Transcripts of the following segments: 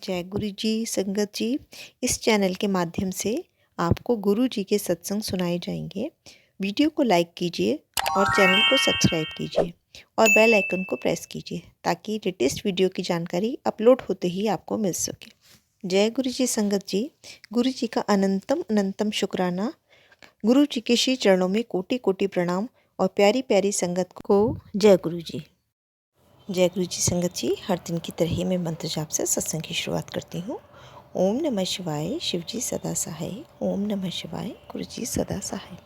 जय गुरु जी संगत जी। इस चैनल के माध्यम से आपको गुरु जी के सत्संग सुनाए जाएंगे। वीडियो को लाइक कीजिए और चैनल को सब्सक्राइब कीजिए और बेल आइकन को प्रेस कीजिए ताकि लेटेस्ट वीडियो की जानकारी अपलोड होते ही आपको मिल सके। जय गुरु जी संगत जी। गुरु जी का अनंतम अनंतम शुक्राना। गुरु जी के श्री चरणों में कोटि कोटि प्रणाम और प्यारी प्यारी संगत को जय गुरु जी। जय गुरु जी संगत जी। हर दिन की तरह ही मैं मंत्र जाप से सत्संग की शुरुआत करती हूँ। ओम नमः शिवाय, शिव जी सदा सहाय। ओम नमः शिवाय, गुरु जी सदा सहाय।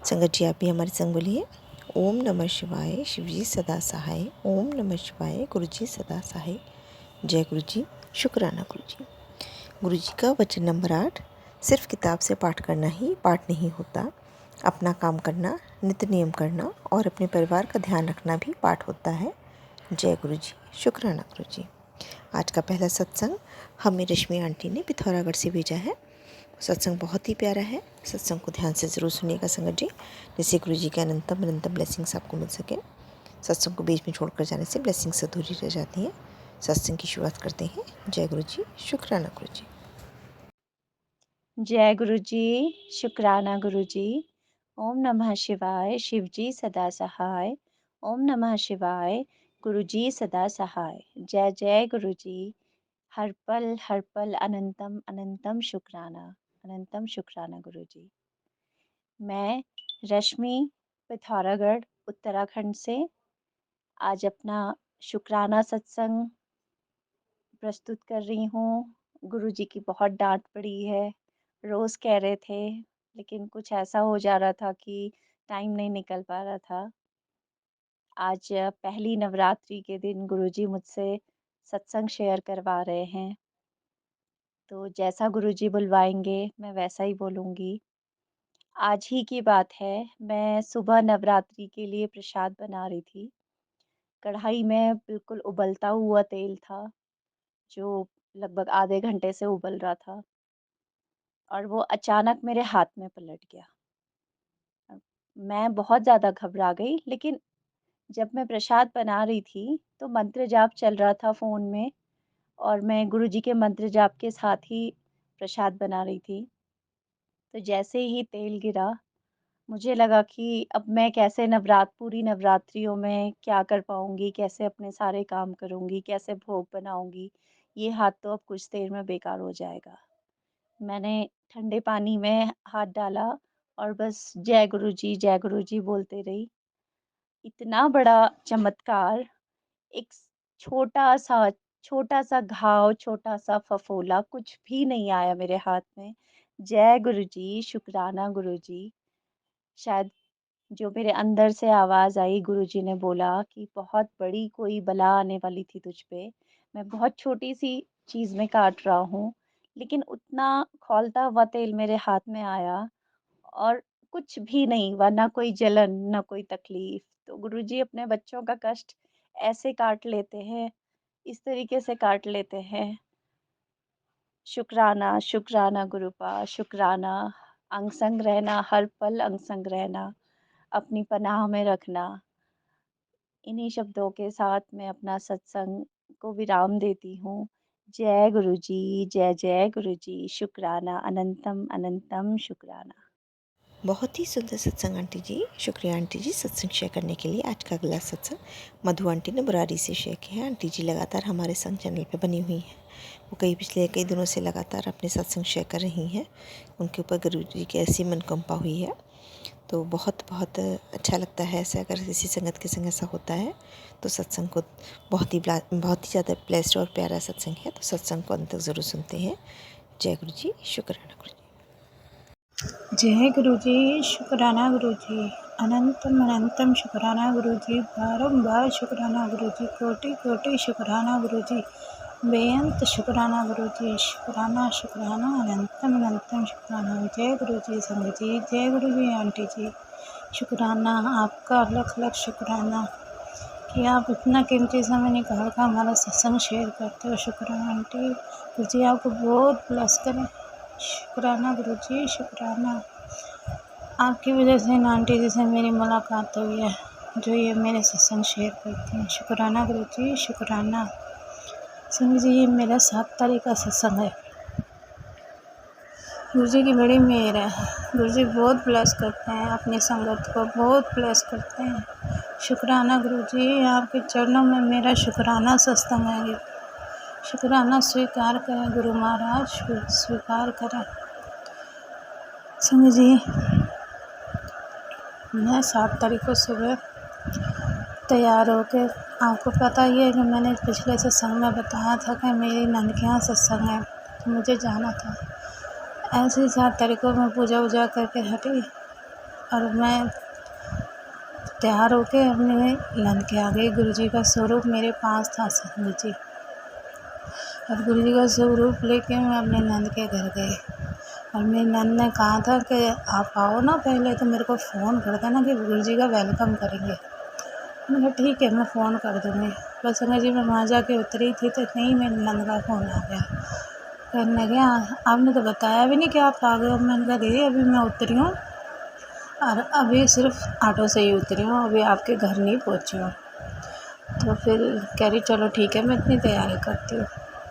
संगत जी आप भी हमारे संग बोलिए। ओम नमः शिवाय, शिव जी सदा सहाय। ओम नमः शिवाय, गुरु जी सदा सहाय। जय गुरु जी। शुक्राना गुरु जी। गुरु जी का वचन नंबर 8। सिर्फ किताब से पाठ करना ही पाठ नहीं होता, अपना काम करना, नित्य नियम करना और अपने परिवार का ध्यान रखना भी पाठ होता है। जय गुरु जी। शुक्राना गुरु जी। आज का पहला सत्संग हमें रश्मि आंटी ने पिथौरागढ़ से भेजा है। सत्संग बहुत ही प्यारा है। सत्संग को ध्यान से ज़रूर सुनिएगा संगत जी, जिससे गुरु जी के अनंतम अनंतम ब्लेसिंग्स आपको मिल सके। सत्संग को बीच में छोड़कर जाने से ब्लेसिंग्स अधूरी रह जाती हैं। सत्संग की शुरुआत करते हैं। जय गुरु जी। शुक्राना गुरु जी। जय गुरु जी। शुक्राना गुरु जी। ओम नमः शिवाय, शिव जी सदा सहाय। ओम नमः शिवाय, गुरु जी सदा सहाय। जय जय गुरु जी। हर पल अनंतम अनंतम शुक्राना, अनंतम शुक्राना गुरु जी। मैं रश्मि पिथौरागढ़ उत्तराखंड से आज अपना शुक्राना सत्संग प्रस्तुत कर रही हूँ। गुरु जी की बहुत डांट पड़ी है। रोज़ कह रहे थे, लेकिन कुछ ऐसा हो जा रहा था कि टाइम नहीं निकल पा रहा था। आज पहली नवरात्रि के दिन गुरुजी मुझसे सत्संग शेयर करवा रहे हैं, तो जैसा गुरुजी बुलवाएँगे मैं वैसा ही बोलूँगी। आज ही की बात है, मैं सुबह नवरात्रि के लिए प्रसाद बना रही थी। कढ़ाई में बिल्कुल उबलता हुआ तेल था, जो लगभग आधे घंटे से उबल रहा था और वो अचानक मेरे हाथ में पलट गया। अ, मैं बहुत ज़्यादा घबरा गई, लेकिन जब मैं प्रसाद बना रही थी, तो मंत्र जाप चल रहा था फ़ोन में और मैं गुरुजी के मंत्र जाप के साथ ही प्रसाद बना रही थी। तो जैसे ही तेल गिरा, मुझे लगा कि अब मैं कैसे पूरी नवरात्रियों में क्या कर पाऊँगी, कैसे अपने सारे काम करूँगी, कैसे भोग बनाऊँगी। ये हाथ तो अब कुछ देर में बेकार हो जाएगा। मैंने ठंडे पानी में हाथ डाला और बस जय गुरु जी बोलते रही। इतना बड़ा चमत्कार, एक छोटा-सा छोटा-सा घाव, छोटा-सा फफोला, कुछ भी नहीं आया मेरे हाथ में। जय गुरु जी, शुक्राना गुरु जी। शायद जो मेरे अंदर से आवाज़ आई, गुरुजी ने बोला कि बहुत बड़ी कोई बला आने वाली थी तुझ पे। मैं बहुत छोटी-सी चीज़ में काट रहा हूँ, लेकिन उतना खौलता हुआ तेल मेरे हाथ में आया और कुछ भी नहीं हुआ, ना कोई जलन, ना कोई तकलीफ। तो गुरुजी अपने बच्चों का कष्ट ऐसे काट लेते हैं, इस तरीके से काट लेते हैं। शुक्राना, शुक्राना गुरुपा, शुक्राना। अंग संग रहना, हर पल अंग संग रहना, अपनी पनाह में रखना। इन्हीं शब्दों के साथ मैं अपना सत्संग को विराम देती हूँ। जय गुरु जी, जय गुरु जी। शुक्राना, अनंतम अनंतम शुक्राना। बहुत ही सुंदर सत्संग आंटी जी। शुक्रिया आंटी जी सत्संग शेयर करने के लिए। आज का अगला सत्संग मधु आंटी ने बुरारी से शेयर किया है। आंटी जी लगातार हमारे संग चैनल पे बनी हुई हैं। वो पिछले कई दिनों से लगातार अपने सत्संग शेयर कर रही हैं। उनके ऊपर गुरु जी की ऐसी मनकंपा हुई है, तो बहुत बहुत अच्छा लगता है ऐसा। अगर किसी संगत के संग ऐसा होता है तो सत्संग को बहुत ही ज़्यादा ब्लेस्ड और प्यारा सत्संग है, तो सत्संग को अंत तक ज़रूर सुनते हैं। जय गुरु जी। शुक्राना गुरु जी। जय गुरु जी। शुक्राना गुरु जी। अनंतम अनंतम शुक्राना गुरु जी। बारंबार शुक्राना गुरु जी। कोटि कोटि शुक्राना गुरु जी। बेअंत शुक्राना गुरु जी। शुक्राना शुक्राना अनंतम अनंतम शुक्राना। जय गुरु जी संग जी। जय गुरु जी आंटी जी। शुक्राना आपका लख लख शुक्राना कि आप इतना कीमती समय निकाल कर हमारा सत्संग शेयर करते हो। शुक्राना आंटी। गुरु जी आपको बहुत ब्लेस करें। शुक्राना गुरु जी। शुक्राना आपकी वजह से इन आंटी जी से मेरी मुलाकात हुई है, जो ये मेरे सत्संग शेयर करती हैं। शुक्राना गुरु जी। शुक्राना। संगत जी, ये मेरा 7 तारीख का सत्संग है। गुरु जी की बड़ी मेहर है। गुरु जी बहुत ब्लेस करते हैं, अपनी संगत को बहुत ब्लेस करते हैं। शुक्राना गुरु जी, आपके चरणों में मेरा शुक्राना सत्संग है। शुक्राना स्वीकार करें गुरु महाराज, स्वीकार करें। संगत जी, मैं 7 तारीख को सुबह तैयार होकर, आपको पता ही है कि मैंने पिछले सत्संग में बताया था कि मेरी नंद के यहाँ सत्संग है, तो मुझे जाना था। ऐसे ही 7 तारीख को मैं पूजा वूजा करके हटी और मैं तैयार होके अपने नंद के आ गई। गुरु जी का स्वरूप मेरे पास था संगत जी, और गुरु जी का स्वरूप लेके मैं अपने नंद के घर गई। और मेरी नंद ने कहा था कि आप आओ ना, पहले तो मेरे को फ़ोन कर देना कि गुरु जी का वेलकम करेंगे। मैंने कहा ठीक है, मैं फ़ोन कर दूँगी। बस संगत जी, मैं वहाँ जाके उतरी थी तो नहीं, मेरी नंद का फ़ोन आ गया। कहने लगे आपने तो बताया भी नहीं कि आप आ गए हो। मैंने कहा दीदी अभी मैं उतरी हूँ और अभी सिर्फ ऑटो से ही उतरी हूँ, अभी आपके घर नहीं पहुँची हूँ। तो फिर कह रही चलो ठीक है, मैं इतनी तैयारी करती हूँ।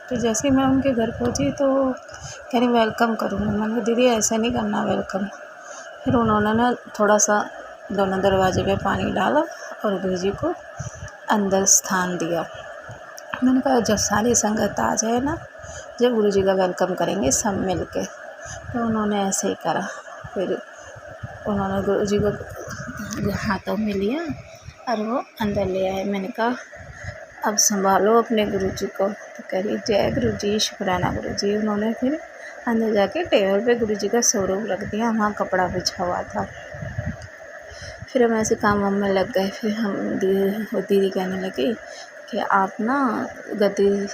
तो जैसे ही मैं उनके घर पहुँची तो कह रही वेलकम करूँगी। मैंने कहा दीदी ऐसे नहीं करना वेलकम। फिर उन्होंने ना थोड़ा सा दोनों दरवाजे पे पानी डाला और गुरु जी को अंदर स्थान दिया। मैंने कहा जब सारी संगत आ जाए ना, जब गुरु जी का वेलकम करेंगे सब मिल के। तो उन्होंने ऐसे ही करा। फिर उन्होंने गुरु जी को हाथों में लिया और वो अंदर ले आए। मैंने कहा अब संभालो अपने गुरु जी को। तो कह रही जय गुरु जी, शुक्राना गुरु जी। उन्होंने फिर अंदर जाके टेबल पे गुरु जी का स्वरूप रख दिया, वहाँ कपड़ा बिछा हुआ था। फिर हम ऐसे काम वाम में लग गए। फिर हम दीदी कहने लगी कि आप ना गद्दी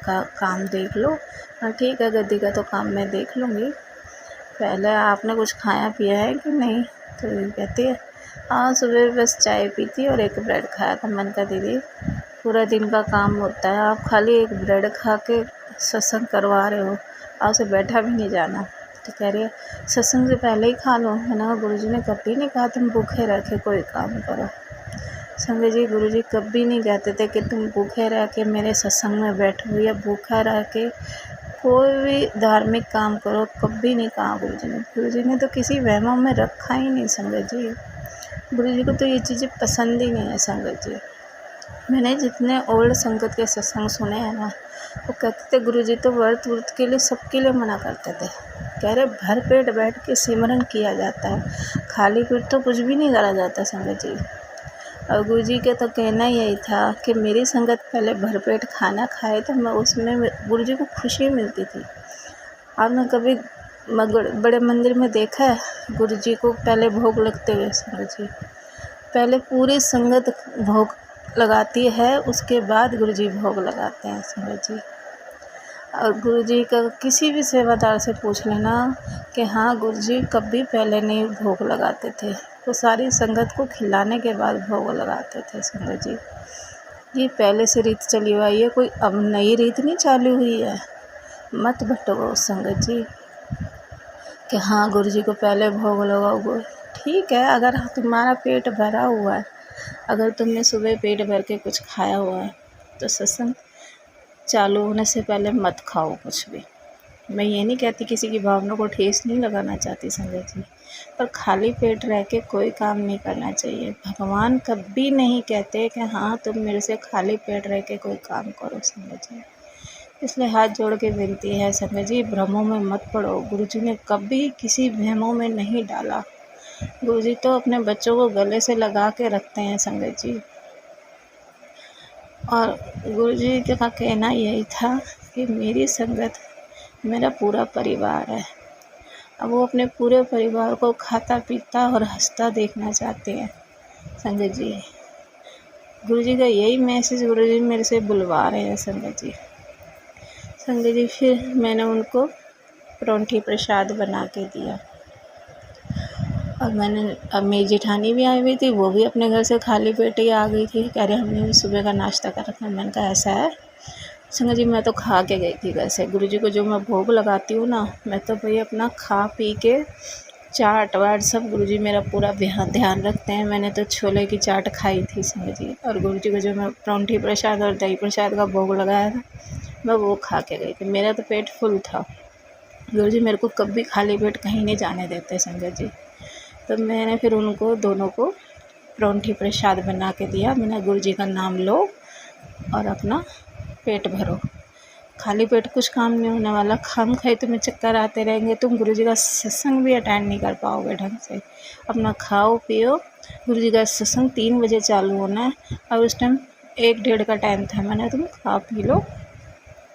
का काम देख लो। हाँ ठीक है, गद्दी का तो काम मैं देख लूँगी, पहले आपने कुछ खाया पिया है कि नहीं। तो ये कहती है हाँ सुबह बस चाय पी थी और एक ब्रेड खाया था। मैंने कहा दीदी पूरा दिन का काम होता है, आप खाली एक ब्रेड खा के सत्संग करवा रहे हो, आपसे बैठा भी नहीं जाना। तो कह रही है सत्संग से पहले ही खा लो। मैंने कहा गुरु जी ने कभी नहीं कहा तुम भूखे रह के कोई काम करो। संगत जी, गुरु जी कभी नहीं कहते थे कि तुम भूखे रह के मेरे सत्संग में बैठो या भूखा रह के कोई भी धार्मिक काम करो, कभी नहीं कहा गुरु जी ने। गुरु जी ने तो किसी वहमों में रखा ही नहीं संगत जी। गुरु जी को तो ये चीज़ें पसंद ही नहीं है संगत जी। मैंने जितने ओल्ड संगत के सत्संग सुने हैं ना, वो कहते थे गुरु जी तो व्रत व्रत के लिए सबके लिए मना करते थे। कह रहे भर पेट बैठ के सिमरन किया जाता है, खाली पेट तो कुछ भी नहीं करा जाता संगत जी। और गुरु जी का तो कहना यही था कि मेरी संगत पहले भरपेट खाना खाए तो मैं उसमें गुरु जी को खुशी मिलती थी। आपने कभी बड़े मंदिर में देखा है गुरु जी को पहले भोग लगते हुए? संगत जी पहले पूरी संगत भोग लगाती है, उसके बाद गुरु जी भोग लगाते हैं संगत जी। और गुरु जी का किसी भी सेवादार से पूछ लेना कि हाँ गुरु जी कभी पहले नहीं भोग लगाते थे, वो सारी संगत को खिलाने के बाद भोग लगाते थे संगत जी। ये पहले से रीत चली हुई है, कोई अब नई रीत नहीं चालू हुई है। मत भटको संगत जी कि हाँ गुरु जी को पहले भोग लगाओ। ठीक है, अगर तुम्हारा पेट भरा हुआ है, अगर तुमने सुबह पेट भर के कुछ खाया हुआ है तो सत्संग चालू होने से पहले मत खाओ कुछ भी। मैं ये नहीं कहती, किसी की भावना को ठेस नहीं लगाना चाहती संगत जी, पर खाली पेट रह के कोई काम नहीं करना चाहिए। भगवान कभी नहीं कहते कि हाँ तुम मेरे से खाली पेट रह के कोई काम करो संगत जी। इसलिए हाथ जोड़ के विनती है संगत जी, भ्रमों में मत पड़ो। गुरु जी ने कभी किसी वहमों में नहीं डाला। गुरु जी तो अपने बच्चों को गले से लगा के रखते हैं संगत जी। और गुरु जी का कहना यही था कि मेरी संगत मेरा पूरा परिवार है। अब वो अपने पूरे परिवार को खाता पीता और हंसता देखना चाहते हैं संगत जी। गुरु जी का यही मैसेज गुरु जी मेरे से बुलवा रहे हैं संगत जी। संगत जी फिर मैंने उनको परौंठी प्रसाद बना के दिया। और अब मेरी जेठानी भी आई हुई थी, वो भी अपने घर से खाली पेट ही आ गई थी। कह रहे हमने भी सुबह का नाश्ता कर रखा है। मैंने कहा ऐसा है संगत जी, मैं तो खा के गई थी घर से। गुरु जी को जो मैं भोग लगाती हूँ ना, मैं तो भाई अपना खा पी के चाट वाट सब गुरुजी मेरा पूरा ध्यान रखते हैं। मैंने तो छोले की चाट खाई थी समझिए, और गुरुजी को जो मैं परौंठी प्रसाद और दही प्रसाद का भोग लगाया था मैं वो खा के गई थी। मेरा तो पेट फुल था। गुरुजी मेरे को कभी खाली पेट कहीं नहीं जाने देते संगत जी। तो मैंने फिर उनको दोनों को परौंठी प्रसाद बना के दिया। मैंने गुरुजी का नाम लो और अपना पेट भरो, खाली पेट कुछ काम नहीं होने वाला। खाम खाए तुम्हें चक्कर आते रहेंगे, तुम गुरुजी का सत्संग भी अटेंड नहीं कर पाओगे ढंग से। अपना खाओ पियो। गुरुजी का सत्संग 3 बजे चालू होना है और उस टाइम 1-1:30 का टाइम था। मैंने तुम खा पी लो,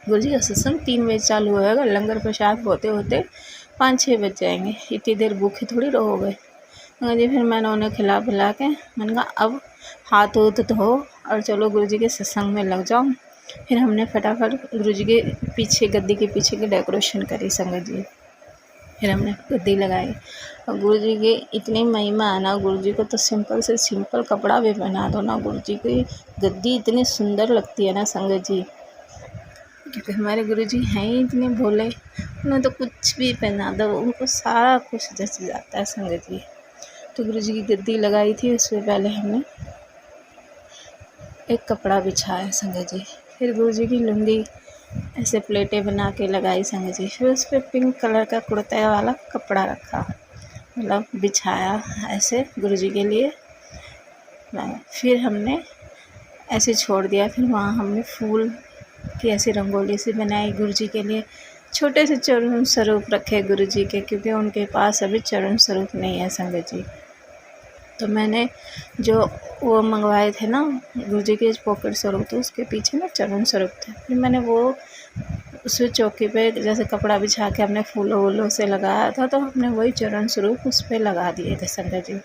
गुरुजी का सत्संग 3 बजे चालू होएगा। लंगर प्रसाद होते होते 5-6 बज जाएंगे, इतनी देर भूखे थोड़ी रहोगे जी। फिर मैंने उन्हें खिला पिला के मैंने कहा अब हाथ उथ धो और चलो गुरुजी के सत्संग में लग जाओ। फिर हमने फटाफट गुरुजी के पीछे गद्दी के पीछे की डेकोरेशन करी संगत जी। फिर हमने गद्दी लगाई और गुरुजी की इतनी महिमा है ना, गुरुजी को तो सिंपल से सिंपल कपड़ा भी पहना दो ना, गुरुजी की गद्दी इतनी सुंदर लगती है ना संगत जी। क्योंकि हमारे गुरुजी हैं ही इतने भोले, उन्हें तो कुछ भी पहना दो उनको सारा कुछ जच जाता है संगत जी। तो गुरुजी की गद्दी लगाई थी, उसमें पहले हमने एक कपड़ा बिछाया संगत जी। फिर गुरुजी की लुंगी ऐसे प्लेटें बना के लगाई संगत जी। फिर उस पर पिंक कलर का कुर्ते वाला कपड़ा रखा, मतलब बिछाया ऐसे गुरुजी के लिए। फिर हमने ऐसे छोड़ दिया। फिर वहाँ हमने फूल की ऐसी रंगोली सी बनाई गुरुजी के लिए। छोटे से चरण स्वरूप रखे गुरुजी के, क्योंकि उनके पास अभी चरण स्वरूप नहीं है संगत जी। तो मैंने जो वो मंगवाए थे ना गुरुजी के पॉकेट स्वरूप, तो उसके पीछे ना चरण स्वरूप थे। फिर मैंने वो उस चौकी पे जैसे कपड़ा बिछा के हमने फूलों वूलों से लगाया था, तो हमने वही चरण स्वरूप उस पर लगा दिए थे संगत जी।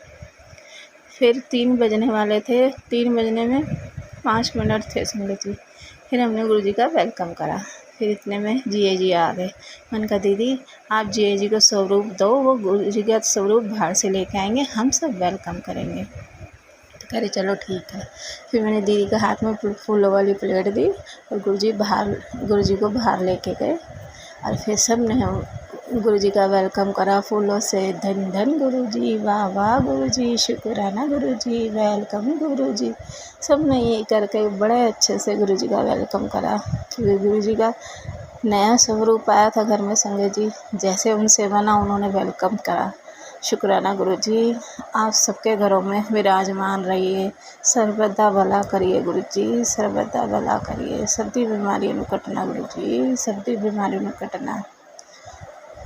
फिर 3 बजने वाले थे, 3 बजने में 5 मिनट थे संगत जी। फिर हमने गुरुजी का वेलकम करा। फिर इतने में जिया जी आ गए। मैंने कहा दीदी आप जिया जी को स्वरूप दो, वो गुरुजी का स्वरूप बाहर से लेके आएंगे, हम सब वेलकम करेंगे। तो कह रहे चलो ठीक है। फिर मैंने दीदी के हाथ में फूलों वाली प्लेट दी और गुरुजी को बाहर लेके गए। और फिर सब ने हम गुरुजी का वेलकम करा फूलों से। धन धन गुरुजी, वाह वाह गुरुजी, शुक्राना गुरुजी, वेलकम गुरुजी। सब ने ये करके बड़े अच्छे से गुरुजी का वेलकम करा। फिर गुरुजी का नया स्वरूप आया था घर में संगत जी, जैसे उनसे बना उन्होंने वेलकम करा। शुक्राना गुरुजी, आप सबके घरों में विराजमान रहिए, सर्वदा भला करिए गुरुजी, सर्वदा भला करिए, सभी बीमारियों में कटना गुरुजी, सभी बीमारियों में कटना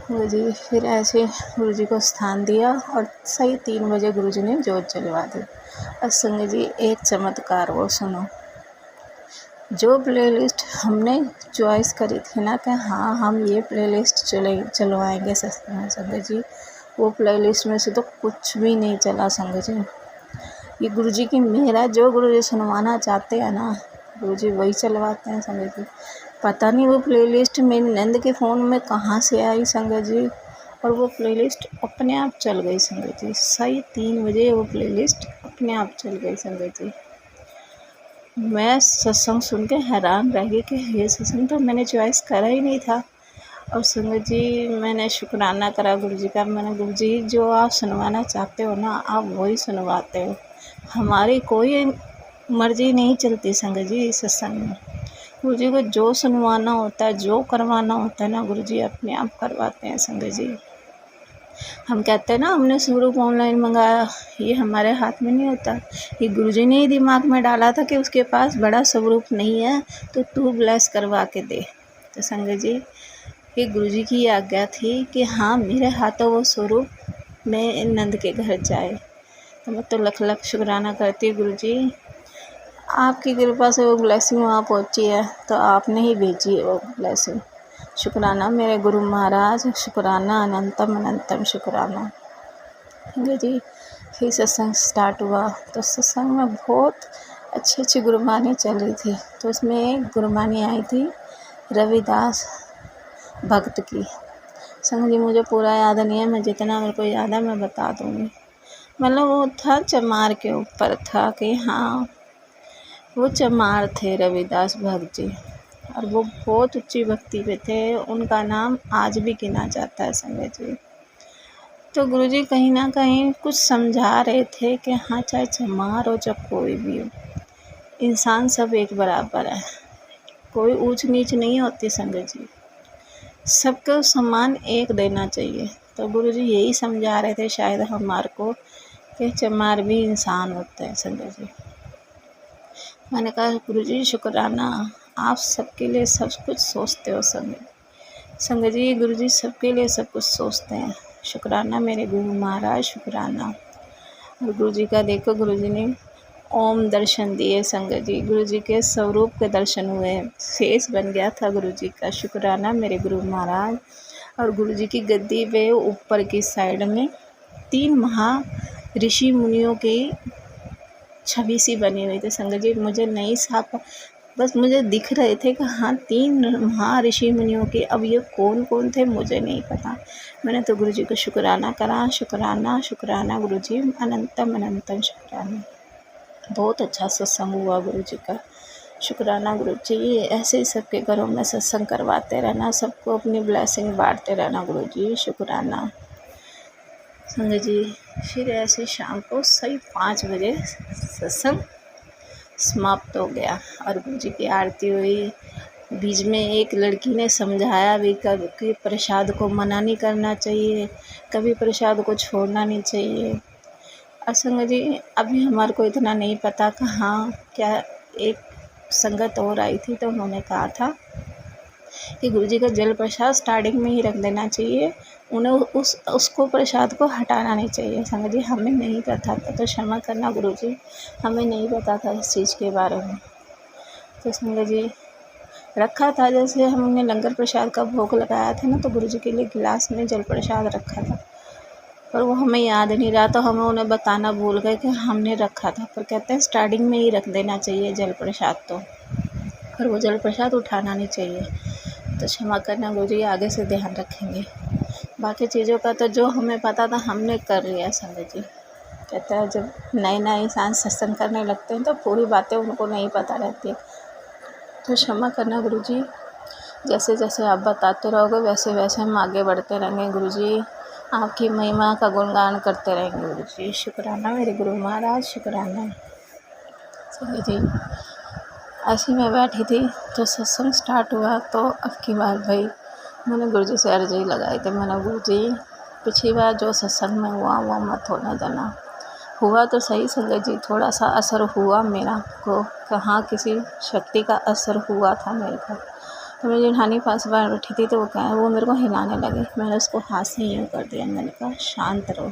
गुरुजी। फिर ऐसे गुरुजी को स्थान दिया और सही 3 बजे गुरुजी ने जोत जलवा दी। और संगत जी एक चमत्कार वो सुनो, जो प्लेलिस्ट हमने चॉइस करी थी ना कि हाँ हम ये प्लेलिस्ट चलवाएंगे संगत जी, वो प्लेलिस्ट में से तो कुछ भी नहीं चला संगत जी। ये गुरुजी की मेरा जो गुरुजी सुनवाना चाहते हैं ना, गुरुजी वही चलवाते हैं संगत जी। पता नहीं वो प्लेलिस्ट मेरी नंद के फ़ोन में कहाँ से आई संगत जी, और वो प्लेलिस्ट अपने आप चल गई संगत जी। सही 3 बजे वो प्लेलिस्ट अपने आप चल गई संगत जी। मैं सत्संग सुन के हैरान रह गई कि ये सत्संग तो मैंने चॉइस करा ही नहीं था। और संगत जी मैंने शुक्राना करा गुरुजी का। मैंने गुरुजी जो आप सुनवाना चाहते हो ना आप वही सुनवाते हो, हमारी कोई मर्जी नहीं चलती संगत जी इस सत्संग में। गुरुजी को जो सुनवाना होता है, जो करवाना होता है ना, गुरुजी अपने आप करवाते हैं संगत जी। हम कहते हैं ना हमने स्वरूप ऑनलाइन मंगाया, ये हमारे हाथ में नहीं होता। ये गुरुजी ने ही दिमाग में डाला था कि उसके पास बड़ा स्वरूप नहीं है तो तू ब्लेस करवा के दे। तो संगत जी ये गुरुजी की आज्ञा थी कि हाँ मेरे हाथों वो स्वरूप में नंद के घर जाए। तो मैं तो लख लख शुक्राना करती हूँ गुरुजी, आपकी कृपा से वो ब्लेसिंग वहाँ पहुँची है, तो आपने ही भेजी है वो ब्लेसिंग। शुक्राना मेरे गुरु महाराज, शुक्राना अनंतम अनंतम शुक्राना जी। फिर सत्संग स्टार्ट हुआ तो सत्संग में बहुत अच्छी गुरबानी चल रही थी। तो उसमें एक गुरबानी आई थी रविदास भक्त की। संग जी मुझे पूरा याद नहीं है, मैं जितना मेरे को याद है मैं बता दूँगी। मतलब वो था चमार के ऊपर था कि हाँ वो चमार थे रविदास भक्त जी, और वो बहुत ऊंची भक्ति पे थे। उनका नाम आज भी गिना जाता है संगत जी। तो गुरुजी कहीं न कहीं कुछ समझा रहे थे कि हाँ, चाहे चमार हो, चाहे कोई भी हो, इंसान सब एक बराबर है, कोई ऊँच-नीच नहीं होती संगत जी, सबको सम्मान एक देना चाहिए। तो गुरुजी यही समझा रहे थे शायद हमारे को कि चमार भी इंसान होते हैं संगत जी। मैंने कहा गुरुजी शुक्राना, आप सबके लिए सब कुछ सोचते हो संगत जी, गुरुजी सबके लिए सब कुछ सोचते हैं। शुक्राना मेरे गुरु महाराज, शुक्राना। और गुरुजी का देखो, गुरुजी ने ओम दर्शन दिए संगत जी, गुरुजी के स्वरूप के दर्शन हुए, फेस बन गया था गुरुजी का। शुक्राना मेरे गुरु महाराज। और गुरुजी की गद्दी पे ऊपर की साइड में 3 महा ऋषि मुनियों की छवि सी बनी हुई थी संगत जी। मुझे नहीं साफ, बस मुझे दिख रहे थे कि हाँ 3 महा ऋषि मुनियों के। अब ये कौन कौन थे मुझे नहीं पता। मैंने तो गुरुजी को शुक्राना करा, शुक्राना शुक्राना गुरुजी, अनंतम अनंतम शुक्राना। बहुत अच्छा सत्संग हुआ गुरुजी का। शुक्राना गुरुजी, ऐसे ही सबके घरों में सत्संग करवाते रहना, सबको अपनी ब्लेसिंग बांटते रहना गुरुजी, शुक्राना संगत जी। फिर ऐसे शाम को सही 5 बजे सत्संग समाप्त हो गया और गुरुजी की आरती हुई। बीच में एक लड़की ने समझाया भी कभी प्रसाद को मना नहीं करना चाहिए, कभी प्रसाद को छोड़ना नहीं चाहिए। और संगत जी, अभी हमारे को इतना नहीं पता कि हाँ क्या। एक संगत और आई थी तो उन्होंने कहा था कि गुरुजी का जल प्रसाद स्टार्टिंग में ही रख देना चाहिए, उन्हें उसको प्रसाद को हटाना नहीं चाहिए। संगत जी, हमें नहीं पता था, तो क्षमा करना गुरुजी, हमें नहीं पता था इस चीज़ के बारे में। तो संगत जी, रखा था, जैसे हमने लंगर प्रसाद का भोग लगाया था ना, तो गुरुजी के लिए गिलास में जल प्रसाद रखा था, पर वो हमें याद नहीं रहा, तो हमें उन्हें बताना भूल गए कि हमने रखा था। पर कहते हैं स्टार्टिंग में ही रख देना चाहिए जल प्रसाद, तो पर वो जल प्रसाद उठाना नहीं चाहिए। तो क्षमा करना गुरुजी, आगे से ध्यान रखेंगे। बाकी चीज़ों का तो जो हमें पता था हमने कर लिया संगत जी। कहते हैं जब नए नए इंसान सत्संग करने लगते हैं तो पूरी बातें उनको नहीं पता रहती। तो क्षमा करना गुरुजी, जैसे जैसे आप बताते रहोगे वैसे वैसे हम आगे बढ़ते रहेंगे गुरुजी, आपकी महिमा का गुणगान करते रहेंगे गुरुजी। शुक्राना मेरे गुरु महाराज, शुक्राना संगत जी। ऐसी मैं बैठी थी तो सत्संग स्टार्ट हुआ, तो अब की बार भाई मैंने गुरुजी से अर्जी लगाई थी। मैंने गुरुजी, पिछली बार जो सत्संग में हुआ वो मत होने देना। हुआ तो सही संगत जी, थोड़ा सा असर हुआ मेरा को, कहाँ किसी शक्ति का असर हुआ था मेरे को। तो मेरी जेठानी पास बार बैठी थी, तो वो मेरे को हिलाने लगे। मैंने उसको हाथ से यूँ कर दिया, मैंने कहा शांत रहो।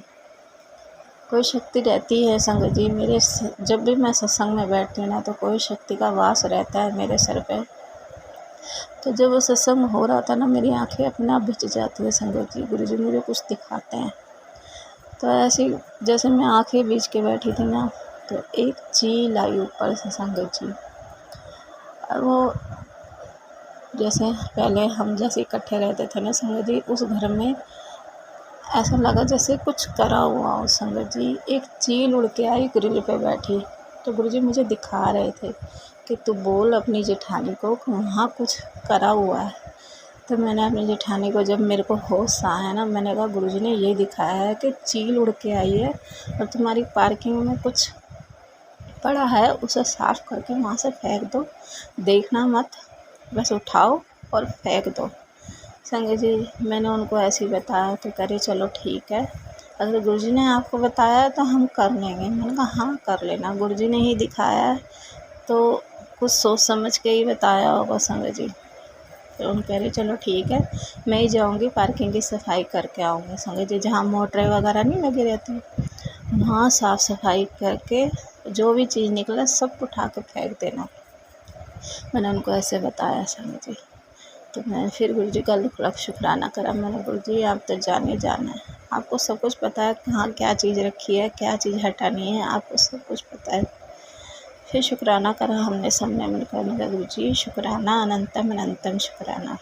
कोई शक्ति रहती है संगत जी मेरे जब भी मैं सत्संग में बैठती हूँ ना, तो कोई शक्ति का वास रहता है मेरे सर पे। तो जब वो सत्संग हो रहा था ना, मेरी आंखें अपने आप भिज जाती है संगत जी, गुरुजी मुझे कुछ दिखाते हैं। तो ऐसी जैसे मैं आंखें बीच के बैठी थी ना, तो एक चील आई ऊपर से संगत जी। और वो जैसे पहले हम जैसे इकट्ठे रहते थे ना संगत जी, उस घर में ऐसा लगा जैसे कुछ करा हुआ हो संगत जी। एक चील उड़ के आई, ग्रिल पे बैठी। तो गुरुजी मुझे दिखा रहे थे कि तू बोल अपनी जेठानी को वहाँ कुछ करा हुआ है। तो मैंने अपनी जेठानी को, जब मेरे को होश आया ना, मैंने कहा गुरुजी ने ये दिखाया है कि चील उड़ के आई है और तुम्हारी पार्किंग में कुछ पड़ा है, उसे साफ़ करके वहाँ से फेंक दो, देखना मत, बस उठाओ और फेंक दो। संगत जी मैंने उनको ऐसे ही बताया, तो करे चलो ठीक है, अगर गुरुजी ने आपको बताया है तो हम कर लेंगे। मैंने कहा हाँ कर लेना, गुरुजी ने ही दिखाया है तो कुछ सोच समझ के ही बताया होगा संगत जी। तो उन कह रहे चलो ठीक है, मैं ही जाऊँगी पार्किंग की सफाई करके आऊँगी संगत जी, जहाँ मोटरें वगैरह नहीं लगी रहती वहाँ साफ़ सफाई करके जो भी चीज़ निकला सब उठा के फेंक देना। मैंने उनको ऐसे बताया संगत जी। तो मैं फिर गुरुजी का लाख शुक्राना करा। मैंने गुरुजी आप तो जाने जाना है, आपको सब कुछ पता है कहाँ क्या चीज़ रखी है, क्या चीज़ हटानी है, आपको सब कुछ पता है। फिर शुक्राना करा हमने सबने मिलकर। मेरा गुरुजी शुक्राना, अनंतम अनंतम शुक्राना।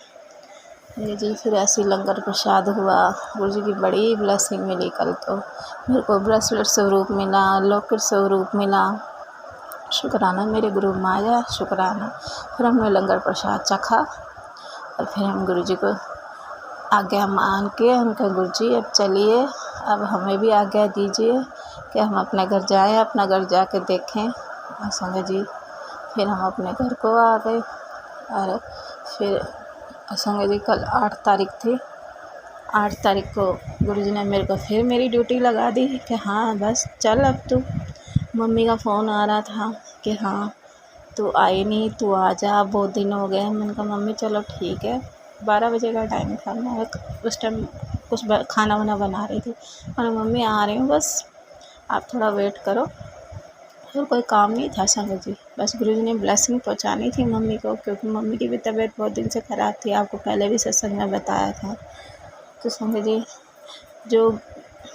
जी फिर ऐसे लंगर प्रसाद हुआ, गुरुजी की बड़ी ब्लेसिंग मिली। कल तो मेरे को ब्रेसलेट स्वरूप मिला, लॉकेट स्वरूप मिला। शुक्राना मेरे गुरु माया, शुक्राना। फिर हमने लंगर प्रसाद चखा और फिर हम गुरुजी को आज्ञा मान के हम कहा गुरुजी अब चलिए, अब हमें भी आज्ञा दीजिए कि हम अपने घर जाएं, अपना घर जाके देखें। और संगत जी फिर हम अपने घर को आ गए। और फिर संगत जी कल 8 तारीख थी। 8 तारीख को गुरुजी ने मेरे को फिर मेरी ड्यूटी लगा दी कि हाँ बस चल अब तू। मम्मी का फ़ोन आ रहा था कि हाँ तू आई नहीं, तू आ जा, बहुत दिन हो गए। मैंने कहा मम्मी चलो ठीक है। 12 बजे का टाइम था। मैं उस टाइम कुछ खाना वाना बना रही थी। और मम्मी आ रही हूँ, बस आप थोड़ा वेट करो। और कोई काम नहीं था संगत जी, बस गुरुजी ने ब्लेसिंग पहुँचानी थी मम्मी को, क्योंकि मम्मी की भी तबीयत बहुत दिन से ख़राब थी। आपको पहले भी सत्संग में बताया था। तो संगत जी जो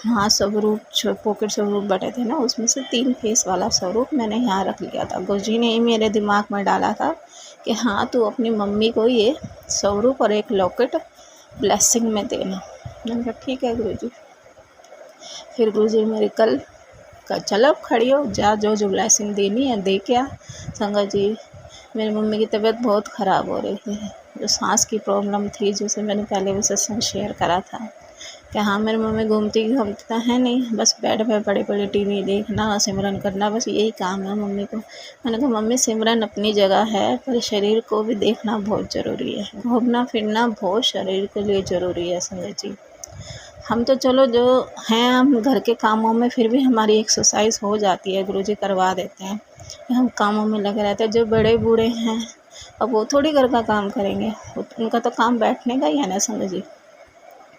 हाँ स्वरूप पॉकेट स्वरूप बटे थे ना, उसमें से 3 फेस वाला स्वरूप मैंने यहाँ रख लिया था। गुरुजी ने ही मेरे दिमाग में डाला था कि हाँ तू अपनी मम्मी को ये स्वरूप और एक लॉकेट ब्लेसिंग में देना। मैंने कहा ठीक है गुरुजी। फिर गुरुजी मेरी कल चलो अब खड़ी हो जा, जो ब्लेसिंग देनी है दे क्या। संगत जी मेरी मम्मी की तबीयत बहुत ख़राब हो रही थी। जो सांस की प्रॉब्लम थी, जिसे मैंने पहले भी सत्संग शेयर करा था कि हाँ मेरी मम्मी घूमती घूमती है नहीं, बस बेड पे पड़े पड़े टीवी देखना, सिमरन करना, बस यही काम है मम्मी को। मैंने कहा मम्मी सिमरन अपनी जगह है, पर शरीर को भी देखना बहुत ज़रूरी है। घूमना फिरना बहुत शरीर के लिए ज़रूरी है संगत जी। हम तो चलो जो हैं हम घर के कामों में फिर भी हमारी एक्सरसाइज हो जाती है, गुरुजी करवा देते हैं। हम कामों में लगे रहते हैं। जो बड़े बूढ़े हैं अब वो थोड़ी घर का काम करेंगे, उनका तो काम बैठने का ही है ना संगत जी।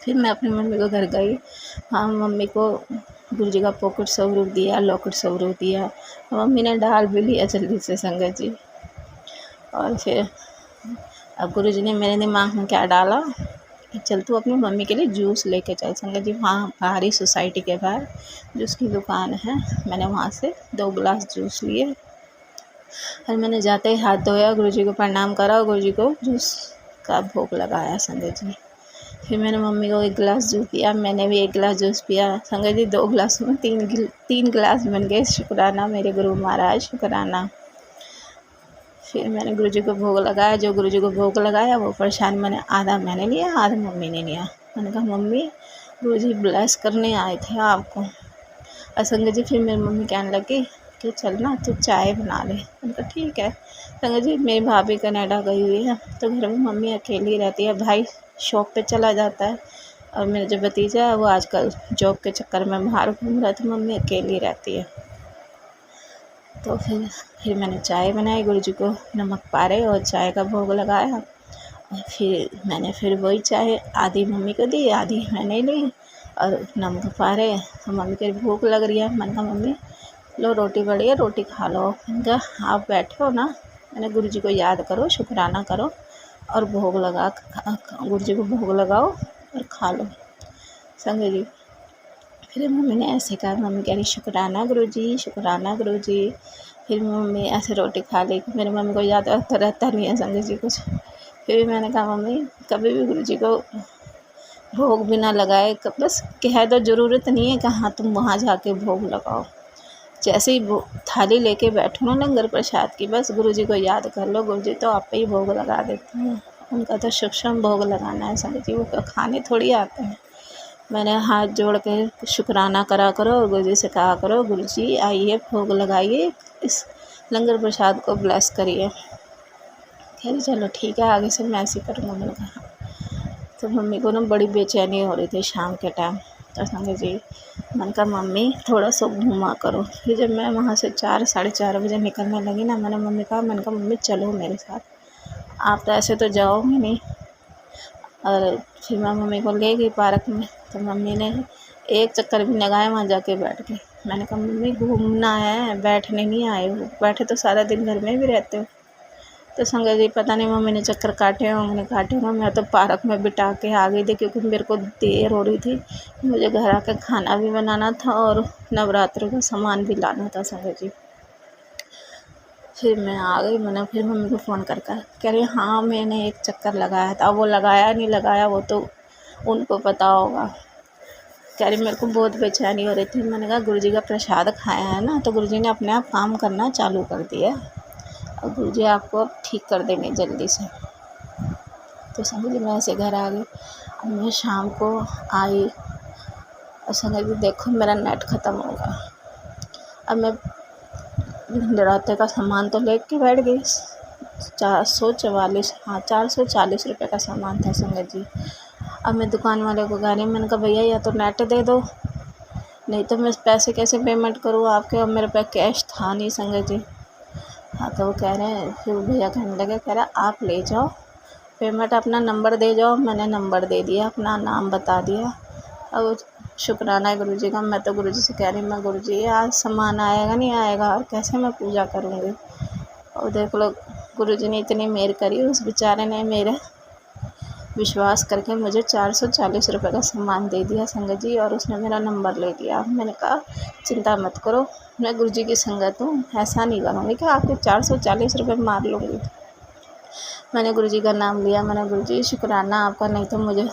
फिर मैं अपनी मम्मी को घर गई। हाँ मम्मी को गुरुजी का पॉकेट स्वरूप दिया, लॉकेट स्वरूप दिया। मम्मी ने डाल भी लिया जल्दी से संगत जी। और फिर अब गुरुजी ने मेरे दिमाग में क्या डाला कि चल तू अपनी मम्मी के लिए जूस लेके चल संगत जी। वहाँ बाहरी सोसाइटी के बाहर जूस की दुकान है, मैंने वहाँ से 2 गिलास जूस लिए। और मैंने जाते ही हाथ धोया, गुरुजी को प्रणाम करा और गुरुजी को जूस का भोग लगाया संगत जी। फिर मैंने मम्मी को 1 गिलास जूस दिया, मैंने भी 1 गिलास जूस पिया। संगत जी 2 गिलासों में 3 गिलास बन गए। शुक्राना मेरे गुरु महाराज, शुक्राना। फिर मैंने गुरुजी को भोग लगाया। जो गुरुजी को भोग लगाया वो प्रसाद मैंने आधा मैंने लिया, आधा मम्मी ने लिया। मैंने कहा मम्मी गुरुजी ब्लेस करने आए थे आपको। और संगत जी फिर मेरी मम्मी कहने लगी कि चल ना तू चाय बना ले। मैंने कहा ठीक है। संगत जी मेरी भाभी कनाडा गई हुई है, तो घर में मम्मी अकेली रहती है, भाई शॉप पे चला जाता है। और मेरा जो भतीजा है वो आजकल जॉब के चक्कर में बाहर घूम रहा है, तो मम्मी अकेली रहती है। तो फिर मैंने चाय बनाई, गुरुजी को नमक पारे और चाय का भोग लगाया। और फिर मैंने फिर वही चाय आधी मम्मी को दी, आधी मैंने ली। और नमक पारे मम्मी के भूख लग रही है। मैंने कहा मम्मी लो रोटी पड़ी है, रोटी खा लो। मैंने कहा आप बैठो ना, मैंने गुरुजी को याद करो, शुक्राना करो और भोग लगा गुरुजी को भोग लगाओ और खा लो संगत जी। फिर मम्मी ने ऐसे कहा, मम्मी कह रही शुक्राना गुरुजी, शुक्राना गुरुजी। फिर मम्मी ऐसे रोटी खा ली। मेरी मम्मी को याद तो रहता नहीं है संगत जी कुछ। फिर भी मैंने कहा मम्मी कभी भी गुरुजी को भोग बिना लगाए बस कह दो, ज़रूरत नहीं है कि हाँ तुम वहाँ जाके भोग लगाओ। जैसे ही थाली लेके बैठो ना लंगर प्रसाद की, बस गुरुजी को याद कर लो, गुरुजी तो आप पे ही भोग लगा देते हैं। उनका तो सूक्ष्म भोग लगाना है संगत जी, वो खाने थोड़ी आते हैं। मैंने हाथ जोड़ के शुक्राना करा करो और गुरुजी से कहा करो गुरुजी आइए भोग लगाइए, इस लंगर प्रसाद को ब्लेस करिए। कह चलो ठीक है आगे से मैं ऐसे करूँगा। मैंने कहा तो मम्मी को ना बड़ी बेचैनी हो रही थी शाम के टाइम। तो संगत जी मैंने कहा मम्मी थोड़ा सा घूमा करो। फिर जब मैं वहाँ से 4 साढ़े 4 बजे निकलने लगी ना, मैंने कहा मम्मी चलो मेरे साथ, आप तो ऐसे तो जाओगे नहीं। और फिर मैं मम्मी को ले गई पार्क में, तो मम्मी ने एक चक्कर भी लगाया, वहाँ जाके बैठ गई। मैंने कहा मम्मी घूमना है, बैठने नहीं आए हो, बैठे तो सारा दिन घर में भी रहते हो। तो संगत जी पता नहीं मम्मी ने चक्कर काटे होंगे, मैं तो पार्क में बिठा के आ गई थी, क्योंकि मेरे को देर हो रही थी। मुझे घर आके खाना भी बनाना था और नवरात्रों का सामान भी लाना था संगत जी। फिर मैं आ गई। मैंने फिर मम्मी को फ़ोन कर कह रही हाँ मैंने एक चक्कर लगाया था, वो लगाया नहीं लगाया वो तो उनको पता होगा। कह रही मेरे को बहुत बेचैनी हो रही थी। मैंने कहा गुरुजी का प्रसाद खाया है ना, तो गुरुजी ने अपने आप काम करना चालू कर दिया और गुरुजी आपको अब ठीक कर देंगे जल्दी से। तो समझ मैं ऐसे घर आ गई। अब मैं शाम को आई और संगत जी देखो मेरा नेट ख़त्म हो गया। अब मैं नवरात्रे का सामान तो लेके बैठ गई, 444, हाँ 440 रुपये का सामान था संगत जी। अब मैं दुकान वाले को कह रही, मैंने कहा भैया या तो नेट दे दो, नहीं तो मैं पैसे कैसे पेमेंट करूँ आपके, और मेरे पास कैश था नहीं संगत जी। हाँ तो वो कह रहे हैं, फिर भैया कहने लगे, कह रहा आप ले जाओ पेमेंट, अपना नंबर दे जाओ। मैंने नंबर दे दिया, अपना नाम बता दिया। अब शुक्राना है गुरुजी का। मैं तो गुरुजी से कह रही, मैं गुरुजी आज सामान आएगा नहीं आएगा, और कैसे मैं पूजा करूँगी। और देख लो गुरुजी ने इतनी मेहर करी, उस बेचारे ने मेरे विश्वास करके मुझे 440 रुपये का सामान दे दिया संगत जी, और उसने मेरा नंबर ले लिया। मैंने कहा चिंता मत करो, मैं गुरुजी की संगत हूँ, ऐसा नहीं करूँगी कि आपके 440 रुपये मार लूँगी। मैंने गुरुजी का नाम लिया, मैंने गुरुजी शुक्राना आपका, नहीं तो मुझे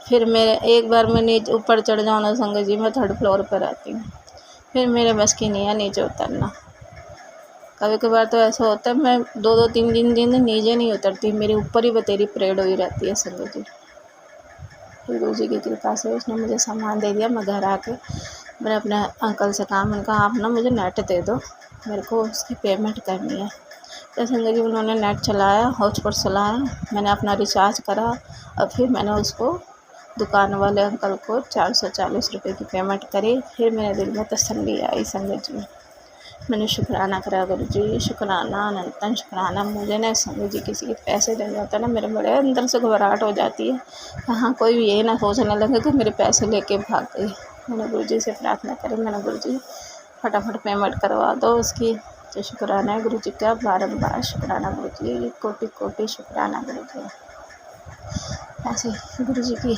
फिर मेरे एक बार मैं नीचे ऊपर चढ़ जाऊँ ना संगत जी, मैं 3rd फ्लोर पर रहती हूँ, फिर मेरे बस की नहीं है नीचे उतरना। कभी कभार तो ऐसा होता है मैं 2-2 3 दिन नीचे नहीं उतरती, मेरे ऊपर ही बतेरी परेड हुई रहती है संगत जी। फिर गुरुजी की कृपा से उसने मुझे सामान दे दिया। मैं घर आके मैंने अपने अंकल से कहा, मैंने कहा आप ना मुझे नेट दे दो, मेरे को उसकी पेमेंट करनी है। तो संगत जी उन्होंने नेट चलाया, हॉटस्पॉट चलाया, मैंने अपना रिचार्ज करा, और फिर मैंने उसको दुकान वाले अंकल को 440 रुपये की पेमेंट करी। फिर मेरे दिल में तसल्ली आई संगत जी। मैंने शुक्राना करा, गुरुजी शुक्राना, अनंतन शुक्राना। मुझे ना संगत जी किसी के पैसे देने होता है ना, मेरे बड़े अंदर से घबराहट हो जाती है, कहाँ कोई ये ना सोचने लगे कि मेरे पैसे लेके भाग गई। मैंने गुरुजी से प्रार्थना करी, मैंने गुरुजी फटाफट पेमेंट करवा दो उसकी। तो शुक्राना है गुरुजी का, बारंबार शुक्राना गुरुजी, कोटि कोटि शुक्राना गुरुजी। ऐसे गुरुजी की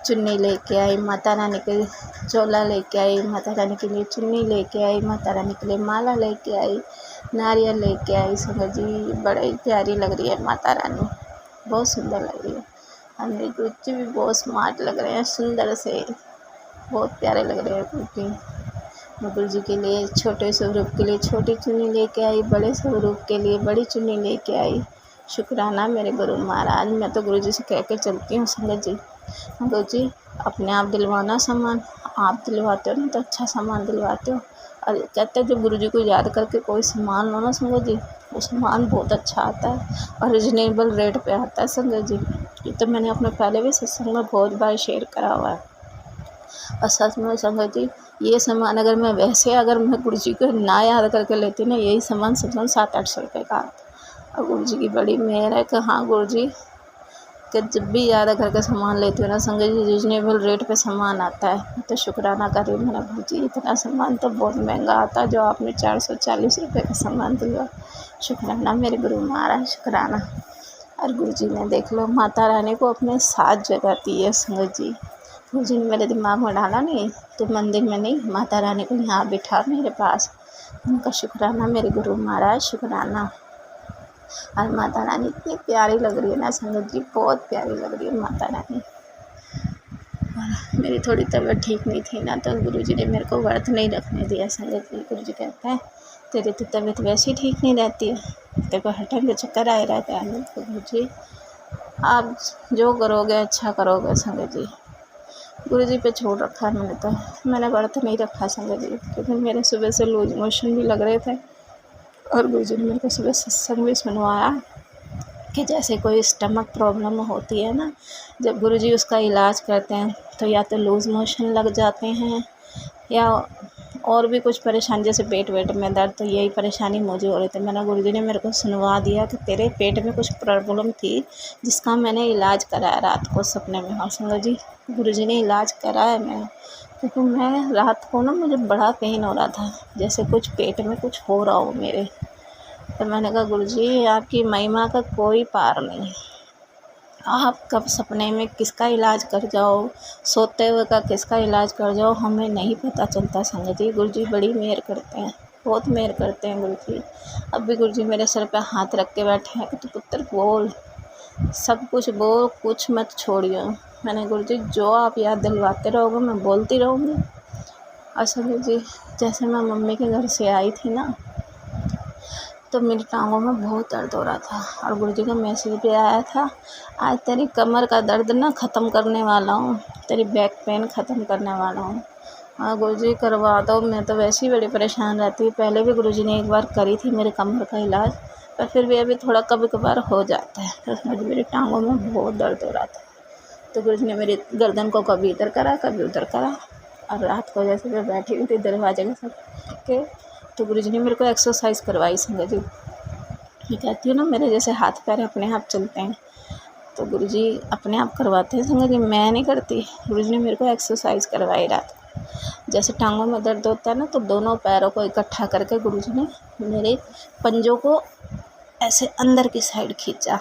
चुन्नी लेके आई, माता रानी के चोला लेके आई, माता रानी के लिए चुन्नी लेके आई, माता रानी के लिए माला लेके आई, नारियल लेके आई संगत जी। बड़ी प्यारी लग रही है माता रानी, बहुत सुंदर लग रही है। और मेरे गुरुजी भी बहुत स्मार्ट लग रहे हैं, सुंदर से, बहुत प्यारे लग रहे हैं गुरुजी। मैं गुरुजी के लिए छोटे स्वरूप के लिए छोटी चुन्नी लेके आई, बड़े स्वरूप के लिए बड़ी चुन्नी लेके आई। शुक्राना मेरे गुरु महाराज। मैं तो गुरुजी से कह के चलती हूँ संगत जी, गुरुजी अपने आप दिलवाना सामान, आप दिलवाते हो ना तो अच्छा सामान दिलवाते हो। और कहते हैं जब गुरुजी को याद करके कोई सामान लो ना संगत जी, वो सामान बहुत अच्छा आता है और रिजनेबल रेट पे आता है संगत जी। ये तो मैंने अपने पहले भी सत्संग में बहुत बार शेयर करा हुआ है। और सच में संगत जी, ये सामान अगर मैं गुरुजी को ना याद करके लेती ना, यही सामान 700-800 रुपये का आता। और गुरुजी की बड़ी मेहर है कि हाँ गुरुजी कि जब भी याद करके सामान लेती हूँ ना संगत जी, रिजनेबल रेट पे सामान आता है। तो शुक्राना करी मैंने, गुरुजी इतना सामान तो बहुत महंगा आता है जो आपने 440 रुपये का सामान दिया। शुक्राना मेरे गुरु महाराज, शुक्राना। और गुरुजी ने देख लो माता रानी को अपने साथ जगह दी है संगत जी। गुरुजी ने मेरे दिमाग में डाला नहीं तो मंदिर में नहीं, माता रानी को यहाँ बिठा मेरे पास। उनका शुक्राना मेरे गुरु महाराज, शुक्राना। और माता रानी इतनी प्यारी लग रही है ना संगत जी, बहुत प्यारी लग रही है माता रानी। और मेरी थोड़ी तबीयत ठीक नहीं थी ना, तो गुरुजी ने मेरे को व्रत नहीं रखने दिया संगत जी। गुरुजी कहते हैं तेरी तो तबीयत वैसे ही ठीक नहीं रहती है, तेरे को हर टाइम चक्कर आए रहता है। तो गुरुजी आप जो करोगे अच्छा करोगे संगत जी। गुरुजी पे छोड़ रखा है मैंने, तो मैंने व्रत नहीं रखा संगत जी, क्योंकि मेरे सुबह से लूज मोशन भी लग रहे थे। और गुरुजी ने मेरे को सुबह सत्संग भी सुनवाया कि जैसे कोई स्टमक प्रॉब्लम होती है ना, जब गुरुजी उसका इलाज करते हैं तो या तो लूज मोशन लग जाते हैं या और भी कुछ परेशानी, जैसे पेट वेट में दर्द, तो यही परेशानी मुझे हो रही थी। मैंने गुरुजी ने मेरे को सुनवा दिया कि तेरे पेट में कुछ प्रॉब्लम थी जिसका मैंने इलाज कराया रात को सपने में। और संगत जी गुरुजी ने इलाज कराया मैं, क्योंकि मैं रात को ना मुझे बड़ा पेन हो रहा था, जैसे कुछ पेट में कुछ हो रहा हो मेरे। तो मैंने कहा गुरुजी आपकी महिमा का कोई पार नहीं, आप कब सपने में किसका इलाज कर जाओ, सोते हुए का किसका इलाज कर जाओ, हमें नहीं पता चलता संगत जी। गुरुजी बड़ी मेहर करते हैं, बहुत मेहर करते हैं गुरुजी। अब भी गुरुजी मेरे सर पे हाथ रख के बैठे हैं कि तू पुत्र बोल, सब कुछ बोल, कुछ मत छोड़ियो। मैंने गुरुजी जो आप याद दिलवाते रहोगे मैं बोलती रहूँगी। और संगत जी जैसे मैं मम्मी के घर से आई थी ना, तो मेरी टांगों में बहुत दर्द हो रहा था और गुरुजी का मैसेज भी आया था, आज तेरी कमर का दर्द ना ख़त्म करने वाला हूँ, तेरी बैक पेन ख़त्म करने वाला हूँ। हाँ गुरुजी करवा दो, मैं तो वैसे ही बड़ी परेशान रहती हूँ। पहले भी गुरुजी ने एक बार करी थी मेरे कमर का इलाज, पर फिर भी अभी थोड़ा कभी कभार हो जाता है। तो उसमें मेरी टांगों में बहुत दर्द हो रहा था, तो गुरुजी ने मेरी गर्दन को कभी इधर करा कभी उधर करा। और रात को जैसे मैं बैठी हुई थी दरवाजे के साथ के, तो गुरुजी ने मेरे को एक्सरसाइज करवाई। संगत जी, ये कहती हूँ ना मेरे जैसे हाथ पैर अपने आप चलते हैं, तो गुरुजी अपने आप करवाते हैं। संगत जी मैं नहीं करती, गुरुजी ने मेरे को एक्सरसाइज करवाई रात को। जैसे टांगों में दर्द होता है ना, तो दोनों पैरों को इकट्ठा करके गुरुजी ने मेरे पंजों को ऐसे अंदर की साइड खींचा,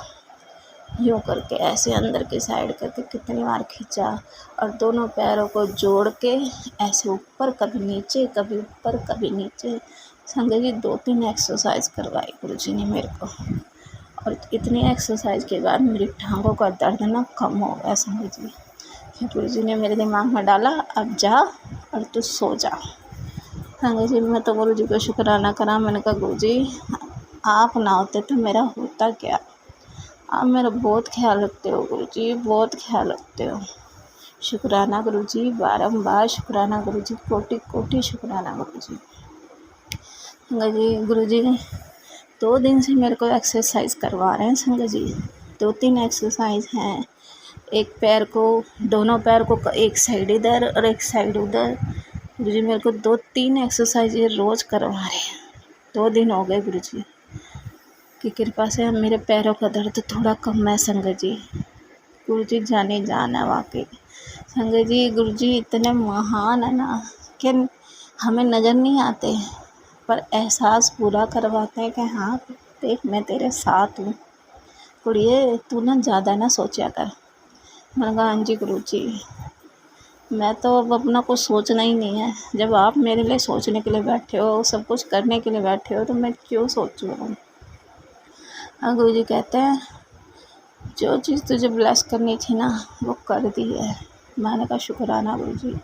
यूँ करके ऐसे अंदर की साइड करके कितनी बार खींचा, और दोनों पैरों को जोड़ के ऐसे ऊपर कभी नीचे कभी ऊपर कभी नीचे। संगत जी 2-3 एक्सरसाइज करवाई गुरुजी ने मेरे को, और इतनी एक्सरसाइज के बाद मेरी टांगों का दर्द ना कम हो गया। संगत जी फिर गुरुजी ने मेरे दिमाग में डाला, अब जा और तू सो जा। संगत जी मैं तो गुरुजी को शुक्राना करा, मैंने कहा गुरुजी आप ना होते तो मेरा होता क्या, आप मेरा बहुत ख्याल रखते हो गुरुजी, बहुत ख्याल रखते हो। शुक्राना गुरुजी, बारंबार शुक्राना गुरुजी, कोटि कोटि शुक्राना गुरुजी। संगत जी गुरुजी 2 दिन से मेरे को एक्सरसाइज करवा रहे हैं। संगत जी 2-3 एक्सरसाइज हैं, एक पैर को, दोनों पैर को एक साइड इधर और एक साइड उधर। गुरुजी मेरे को 2-3 एक्सरसाइज ये रोज़ करवा रहे हैं। 2 दिन हो गए गुरुजी की कृपा से अब मेरे पैरों का दर्द थोड़ा कम है। संगत जी गुरुजी जाने जान है वाकई। संगत जी गुरुजी इतने महान है ना कि हमें नज़र नहीं आते, पर एहसास पूरा करवाते हैं कि हाँ देख मैं तेरे साथ हूँ, कुड़िए तू ना ज़्यादा ना सोचा कर। मैंने कहा हाँ जी गुरुजी, मैं तो अब अपना कुछ सोचना ही नहीं है, जब आप मेरे लिए सोचने के लिए बैठे हो, सब कुछ करने के लिए बैठे हो, तो मैं क्यों सोचूँ। हाँ गुरुजी कहते हैं जो चीज़ तुझे ब्लेस करनी थी ना वो कर दी है। मैंने कहा शुक्राना गुरुजी।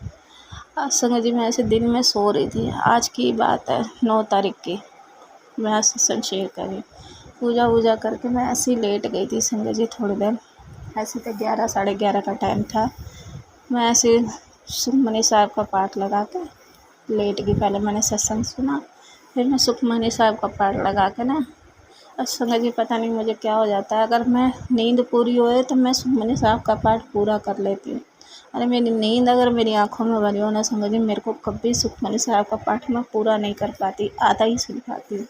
आज संगत जी मैं ऐसे दिन में सो रही थी, आज की बात है 9 तारीख की, मैं आज सत्संग शेयर कर रही, पूजा वूजा करके मैं ऐसे ही लेट गई थी। संगत जी थोड़ी देर ऐसे तो 11 साढ़े 11 का टाइम था, मैं ऐसे सुखमनी साहब का पाठ लगा के लेट गई। पहले मैंने सत्संग सुना, फिर मैं सुखमनी साहब का पाठ लगा के ना, और संगत जी पता नहीं मुझे क्या हो जाता है, अगर मैं नींद पूरी होए तो मैं सुखमनी साहब का पाठ पूरा कर लेती हूँ। अरे मेरी नींद अगर मेरी आँखों में भरी हो ना संगत जी, मेरे को कभी सुखमनी साहब का पाठ मैं पूरा नहीं कर पाती, आधा ही सुन पाती हूँ।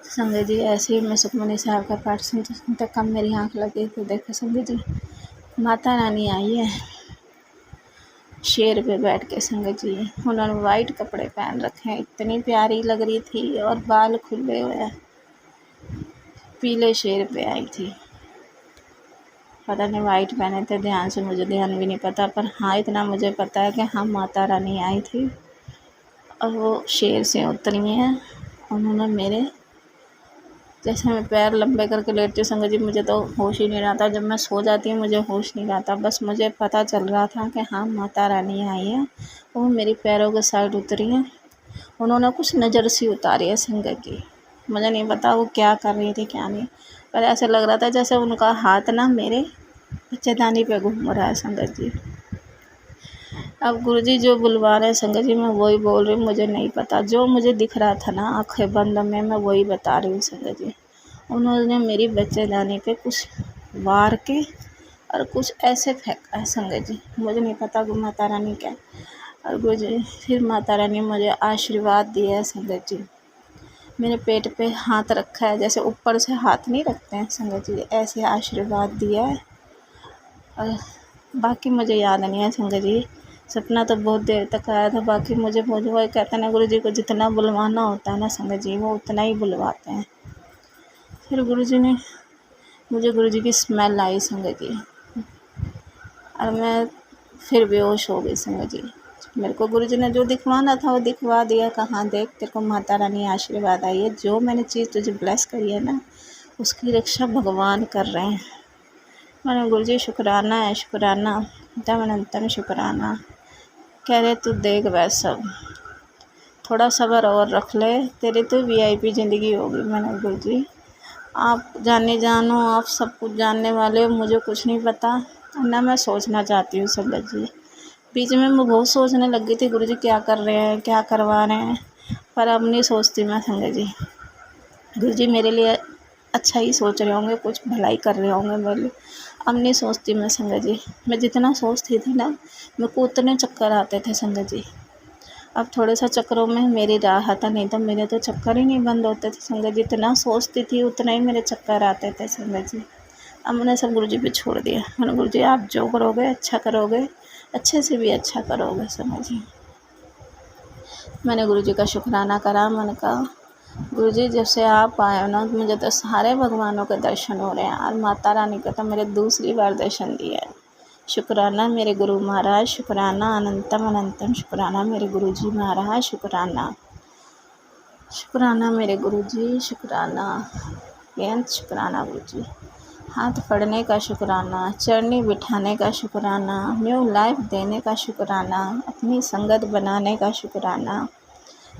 संगत जी ऐसे ही मैं सुखमनी साहब का पाठ सुनते सुनते कब मेरी आँख लगी, तो देखो संगत जी माता रानी आई है शेर पे बैठ के। संगत जी उन्होंने वाइट कपड़े पहन रखे हैं, इतनी प्यारी लग रही थी, और बाल खुले हुए हैं, पीले शेर पे आई थी। पता नहीं वाइट पहने थे, ध्यान से मुझे ध्यान भी नहीं पता, पर हाँ इतना मुझे पता है कि हाँ माता रानी आई थी और वो शेर से उतरी हैं। उन्होंने मेरे जैसे मैं पैर लंबे करके लेटती हूँ संगत जी, मुझे तो होश ही नहीं रहता, जब मैं सो जाती हूँ मुझे होश नहीं रहता, बस मुझे पता चल रहा था कि हाँ माता रानी आई है, वो मेरी पैरों के साइड उतरी हैं। उन्होंने कुछ नज़र सी उतारी है संगत जी, मुझे नहीं पता वो क्या कर रही थी क्या नहीं, पर ऐसे लग रहा था जैसे उनका हाथ ना मेरे बच्चेदानी पे घूम रहा है। संगत जी अब गुरुजी जो बुलवा रहे हैं संगत जी मैं वही बोल रही हूँ, मुझे नहीं पता, जो मुझे दिख रहा था ना आँखें बंद में मैं वही बता रही हूँ। संगत जी उन्होंने मेरी बच्चेदानी पे कुछ वार के और कुछ ऐसे फेंका है। संगत जी मुझे नहीं पता कि माता रानी क्या, और गुरुजी फिर माता रानी मुझे आशीर्वाद दिया है। संगत जी मेरे पेट पे हाथ रखा है, जैसे ऊपर से हाथ नहीं रखते हैं संगत जी, ऐसे आशीर्वाद दिया है। और बाकी मुझे याद नहीं है संगत जी, सपना तो बहुत देर तक आया था, बाकी मुझे वो कहते हैं ना गुरुजी को जितना बुलवाना होता है ना संगत जी वो उतना ही बुलवाते हैं। फिर गुरुजी ने मुझे गुरुजी की स्मेल आई संगत जी, और मैं फिर बेहोश हो गई संगत जी। मेरे को गुरुजी ने जो दिखवाना था वो दिखवा दिया, कहाँ देख तेरे को माता रानी आशीर्वाद आई है, जो मैंने चीज़ तुझे ब्लेस करी है ना उसकी रक्षा भगवान कर रहे हैं। मैंने गुरुजी शुक्राना है, शुक्राना दम अनंतम शुक्राना। कह रहे तू देख वह सब थोड़ा सब्र और रख ले, तेरी तो वीआईपी ज़िंदगी होगी। मैंने गुरु जी आप जाने जानो, आप सब कुछ जानने वाले हो, मुझे कुछ नहीं पता, ना मैं सोचना चाहती हूँ संगत जी। बीच में मैं बहुत सोचने लग गई थी गुरु जी क्या कर रहे हैं, क्या करवा रहे हैं, पर अब नहीं सोचती मैं संगत जी। गुरु जी मेरे लिए अच्छा ही सोच रहे होंगे, कुछ भलाई कर रहे होंगे मेरे लिए। अब नहीं सोचती मैं संगत जी। मैं जितना सोचती थी ना, मेरे को उतने चक्कर आते थे संगत जी। अब थोड़े सा चक्करों में मेरी राहत है, नहीं तो मेरे तो चक्कर ही नहीं बंद होते थे संगत जी। जितना सोचती थी उतना ही मेरे चक्कर आते थे संगत जी। अब मैंने सब गुरु जी पे छोड़ दिया। मैंने गुरु जी आप जो करोगे अच्छा करोगे, अच्छे से भी अच्छा करोगे संगत जी। मैंने गुरु जी का शुक्राना करा। मैंने कहा गुरु जी जब से आप आए हो ना, मुझे तो सारे भगवानों के दर्शन हो रहे हैं, और माता रानी का तो मेरे दूसरी बार दर्शन दिया है। शुक्राना मेरे गुरु महाराज, शुक्राना अनंतम अनंतम, शुक्राना मेरे गुरु जी महाराज, शुक्राना शुक्राना मेरे गुरु जी, शुक्राना बेअंत शुक्राना गुरु जी। हाथ पढ़ने का शुक्राना, चरनी बिठाने का शुक्राना, न्यू लाइफ देने का शुक्राना, अपनी संगत बनाने का शुक्राना,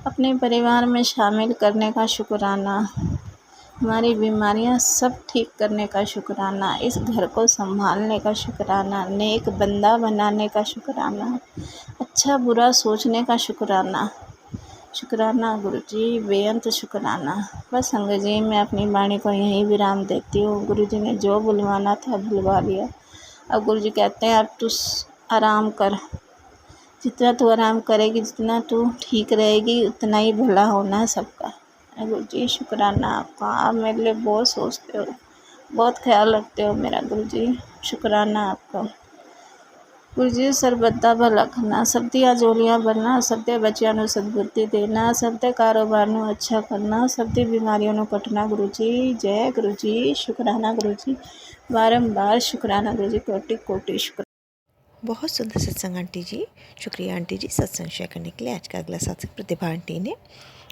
अपने परिवार में शामिल करने का शुक्राना, हमारी बीमारियां सब ठीक करने का शुक्राना, इस घर को संभालने का शुक्राना, नेक बंदा बनाने का शुक्राना, अच्छा बुरा सोचने का शुक्राना। शुक्राना गुरु जी, बेअंत शुक्राना। बस संगत जी मैं अपनी वाणी को यहीं विराम देती हूँ। गुरु जी ने जो बुलवाना था बुलवा लिया। अब गुरु जी कहते हैं अब तू आराम कर, जितना तू आराम करेगी, जितना तू ठीक रहेगी, उतना ही भला होना है सबका। गुरु जी शुक्राना आपका, आप मेरे लिए बहुत सोचते हो, बहुत ख्याल रखते हो मेरा गुरु जी। शुक्राना आपका गुरु जी। ਸਰਬੱਤਾ ਭਲਾ ਕਰਨਾ, ਸਭ ਦੀਆਂ ਜੋਲੀਆਂ ਭਰਨਾ, ਸਭ ਦੇ ਬੱਚਿਆਂ ਨੂੰ ਸਦਬੁੱਧੀ ਦੇਣਾ, ਸਭ ਦੇ ਕਾਰੋਬਾਰ ਨੂੰ ਅੱਛਾ ਕਰਨਾ, ਸਭ ਦੀ ਬਿਮਾਰੀਆਂ ਨੂੰ ਕੱਟਣਾ गुरु जी। जय गुरु जी, शुक्राना गुरु जी, बारंबार शुक्राना गुरु जी, कोटि कोटि शुक्र। बहुत सुंदर सत्संग आंटी जी। शुक्रिया आंटी जी सत्संग शेयर करने के लिए। आज का अगला सत्संग प्रतिभा आंटी ने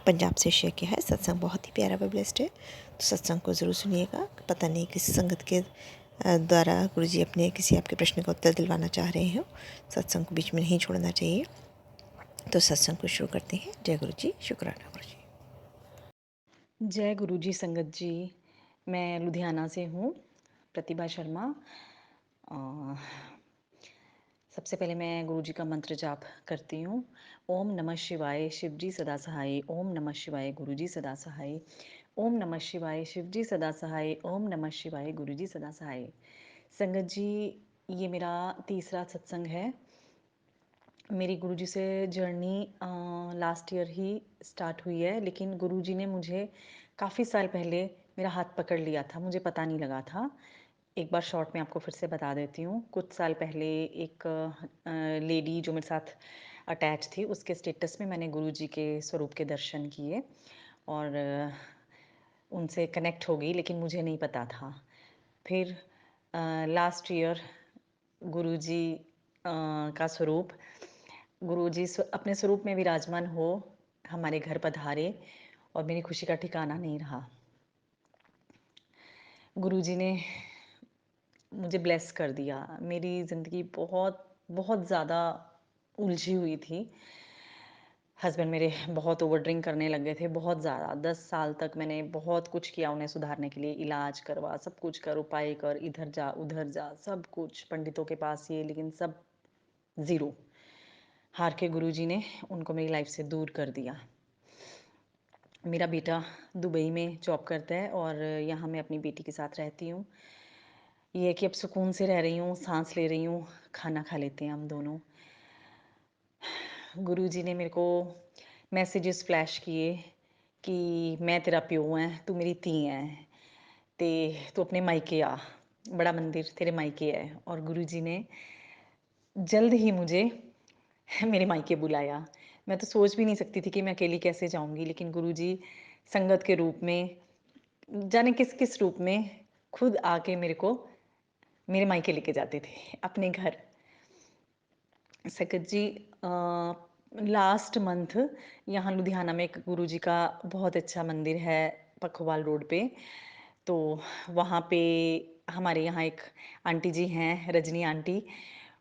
पंजाब से शेयर किया है। सत्संग बहुत ही प्यारा व बेस्ट है, तो सत्संग को ज़रूर सुनिएगा। पता नहीं किस संगत के द्वारा गुरु जी अपने किसी आपके प्रश्न का उत्तर दिलवाना चाह रहे हो। सत्संग को बीच में नहीं छोड़ना चाहिए। तो सत्संग को शुरू करते हैं। जय गुरु जी, शुक्राना गुरु जी। जय गुरु जी संगत जी। मैं लुधियाना से हूँ, प्रतिभा शर्मा। सबसे पहले मैं गुरु जी का मंत्र जाप करती हूँ। ओम नमः शिवाय, शिव जी सदा सहाय। ओम नमः शिवाय, गुरु जी सदा सहाय। ओम नमः शिवाय, शिव जी सदा सहाय। ओम नमः शिवाय, गुरु जी सदा सहाय। संगत जी ये मेरा तीसरा सत्संग है। मेरी गुरुजी से जर्नी लास्ट ईयर ही स्टार्ट हुई है, लेकिन गुरुजी ने मुझे काफ़ी साल पहले मेरा हाथ पकड़ लिया था, मुझे पता नहीं लगा था। एक बार शॉर्ट में आपको फिर से बता देती हूँ। कुछ साल पहले एक लेडी जो मेरे साथ अटैच थी, उसके स्टेटस में मैंने गुरुजी के स्वरूप के दर्शन किए और उनसे कनेक्ट हो गई, लेकिन मुझे नहीं पता था। फिर लास्ट ईयर गुरुजी का स्वरूप, गुरुजी अपने स्वरूप में विराजमान हो हमारे घर पधारे और मेरी खुशी का ठिकाना नहीं रहा। गुरुजी ने मुझे ब्लेस कर दिया। मेरी ज़िंदगी बहुत बहुत ज़्यादा उलझी हुई थी। हस्बैंड मेरे बहुत ओवर ड्रिंक करने लग गए थे, बहुत ज़्यादा। 10 साल तक मैंने बहुत कुछ किया उन्हें सुधारने के लिए, इलाज करवा, सब कुछ कर, उपाय कर, इधर जा उधर जा, सब कुछ पंडितों के पास ये, लेकिन सब ज़ीरो। हार के गुरुजी ने उनको मेरी लाइफ से दूर कर दिया। मेरा बेटा दुबई में जॉब करता है और यहाँ मैं अपनी बेटी के साथ रहती हूँ। ये है कि अब सुकून से रह रही हूँ, सांस ले रही हूँ, खाना खा लेते हैं हम दोनों। गुरुजी ने मेरे को मैसेजेस फ्लैश किए कि मैं तेरा प्यो ऐं, तू मेरी धी ऐ, ते तू अपने मायके आ, बड़ा मंदिर तेरे मायके है। और गुरुजी ने जल्द ही मुझे मेरे मायके बुलाया। मैं तो सोच भी नहीं सकती थी कि मैं अकेली कैसे जाऊँगी, लेकिन गुरुजी संगत के रूप में, जाने किस किस रूप में, खुद आके मेरे को मेरे मायके लेके जाते थे अपने घर। सकत जी लास्ट मंथ यहाँ लुधियाना में एक गुरुजी का बहुत अच्छा मंदिर है पखवाल रोड पे, तो वहाँ पे हमारे यहाँ एक आंटी जी हैं, रजनी आंटी,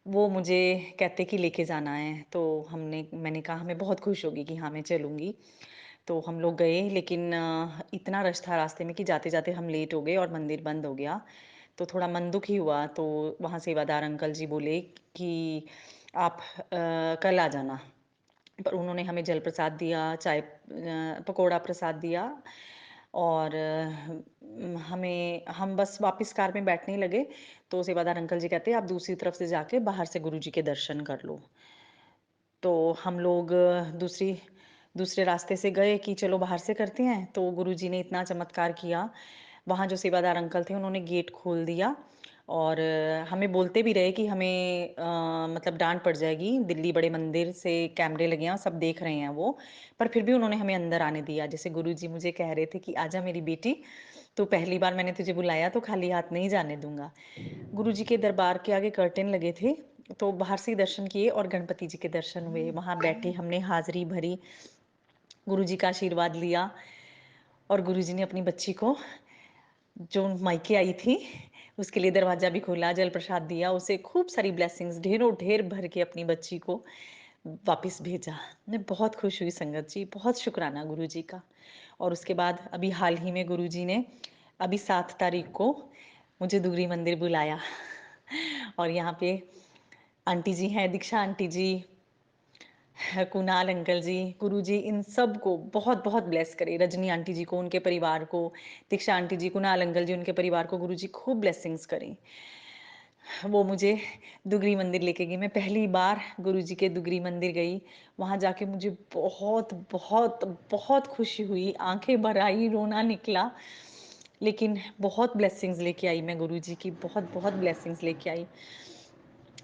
वो मुझे कहते कि लेके जाना है, तो मैंने कहा मैं बहुत खुश होगी कि हाँ, मैं चलूँगी। तो हम लोग गए, लेकिन इतना रश था रास्ते में कि जाते-जाते हम लेट हो गए और मंदिर बंद हो गया। तो थोड़ा मन दुखी हुआ, तो वहाँ सेवादार अंकल जी बोले कि आप कल आ जाना। पर उन्होंने हमें जल प्रसाद दिया, पकोड़ा प्रसाद दिया और हम बस वापस कार में बैठने लगे, तो सेवादार अंकल जी कहते, "आप दूसरी तरफ से जाके बाहर से गुरुजी के दर्शन कर लो।" तो हम लोग दूसरे रास्ते से गए कि चलो बाहर से करते हैं, तो गुरुजी ने इतना चमत्कार किया। वहाँ जो सेवादार अंकल थे उन्होंने गेट खोल दिया और हमें बोलते भी रहे कि हमें मतलब डाँट पड़ जाएगी, दिल्ली बड़े मंदिर से कैमरे लगे हैं, सब देख रहे हैं वो। पर फिर भी उन्होंने हमें अंदर आने दिया। जैसे गुरुजी मुझे कह रहे थे कि आजा मेरी बेटी, तो पहली बार मैंने तुझे बुलाया तो खाली हाथ नहीं जाने दूँगा। गुरुजी के दरबार के आगे कर्टेन लगे थे, तो बाहर से ही दर्शन किए और गणपति जी के दर्शन हुए। वहाँ बैठे हमने हाज़री भरी, गुरुजी का आशीर्वाद लिया और गुरुजी ने अपनी बच्ची को, जो मायके आई थी, उसके लिए दरवाज़ा भी खोला, जल प्रसाद दिया, उसे खूब सारी ब्लेसिंग्स ढेरों ढेर भर के अपनी बच्ची को वापस भेजा। मैं बहुत खुश हुई संगत जी, बहुत शुक्राना गुरुजी का। और उसके बाद अभी हाल ही में गुरुजी ने अभी 7 तारीख को मुझे दुगरी मंदिर बुलाया और यहाँ पे आंटी जी हैं, दीक्षा आंटी जी, कुणाल अंकल जी, गुरुजी इन सबको बहुत-बहुत ब्लेस करे। रजनी आंटी जी को, उनके परिवार को, दीक्षा आंटी जी, कुणाल अंकल जी, उनके परिवार को गुरुजी खूब ब्लेसिंग्स करें। वो मुझे दुगरी मंदिर लेके गई। मैं पहली बार गुरुजी के दुगरी मंदिर गई। वहाँ जाके मुझे बहुत, बहुत, बहुत खुशी हुई, आँखें भर आई, रोना निकला। लेकिन बहुत ब्लेसिंग्स लेके आई मैं गुरुजी की, बहुत-बहुत ब्लेसिंग्स लेके आई।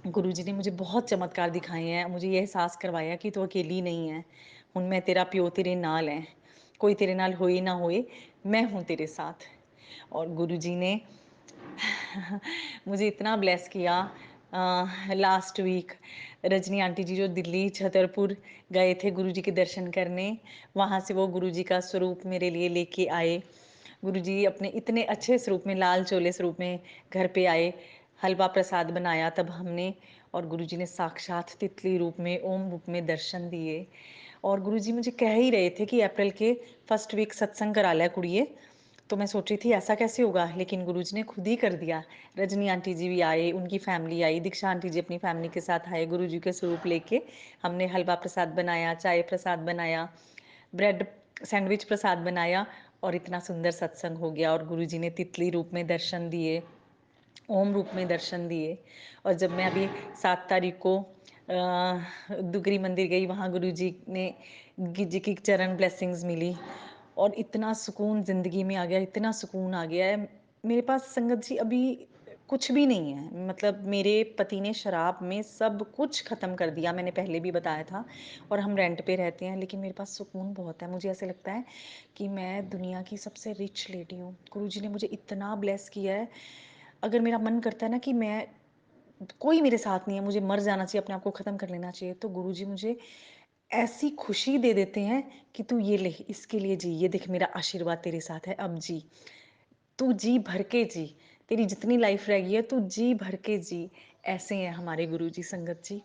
गुरुजी ने मुझे बहुत चमत्कार दिखाए हैं, मुझे ये एहसास करवाया कि तू अकेली नहीं है। हुण मैं तेरा प्यो तेरे नाल है। कोई तेरे नाल होए ना होए, मैं हूँ तेरे साथ। और गुरुजी ने मुझे इतना ब्लेस किया। लास्ट वीक रजनी आंटी जी जो दिल्ली छतरपुर गए थे गुरुजी के दर्शन करने, वहाँ से वो गुरुजी का स्वरूप मेरे लिए लेके आए। गुरुजी अपने इतने अच्छे स्वरूप में, लाल चोले स्वरूप में घर पे आए। हलवा प्रसाद बनाया तब हमने, और गुरुजी ने साक्षात तितली रूप में, ओम रूप में दर्शन दिए। और गुरुजी मुझे कह ही रहे थे कि अप्रैल के फर्स्ट वीक सत्संग करा लिया कुड़िए। तो मैं सोच रही थी ऐसा कैसे होगा, लेकिन गुरुजी ने खुद ही कर दिया। रजनी आंटी जी भी आए, उनकी फैमिली आई, दीक्षा आंटी जी अपनी फैमिली के साथ आए गुरुजी के स्वरूप लेके। हमने हलवा प्रसाद बनाया, चाय प्रसाद बनाया, ब्रेड सैंडविच प्रसाद बनाया और इतना सुंदर सत्संग हो गया। और गुरुजी ने तितली रूप में दर्शन दिए, ओम रूप में दर्शन दिए। और जब मैं अभी 7 तारीख को दुगरी मंदिर गई, वहाँ गुरुजी ने जी की चरण ब्लेसिंग्स मिली और इतना सुकून ज़िंदगी में आ गया, इतना सुकून आ गया है। मेरे पास संगत जी अभी कुछ भी नहीं है। मतलब मेरे पति ने शराब में सब कुछ ख़त्म कर दिया, मैंने पहले भी बताया था, और हम रेंट पे रहते हैं, लेकिन मेरे पास सुकून बहुत है। मुझे ऐसे लगता है कि मैं दुनिया की सबसे रिच लेडी हूँ। गुरुजी ने मुझे इतना ब्लेस किया है। अगर मेरा मन करता है ना कि मैं, कोई मेरे साथ नहीं है, मुझे मर जाना चाहिए, अपने आप को ख़त्म कर लेना चाहिए, तो गुरुजी मुझे ऐसी खुशी दे देते हैं कि तू ये ले, इसके लिए जी, ये देख मेरा आशीर्वाद तेरे साथ है, अब जी, तू जी भर के जी, तेरी जितनी लाइफ रह गई है तू जी भर के जी। ऐसे हैं हमारे गुरुजी संगत जी,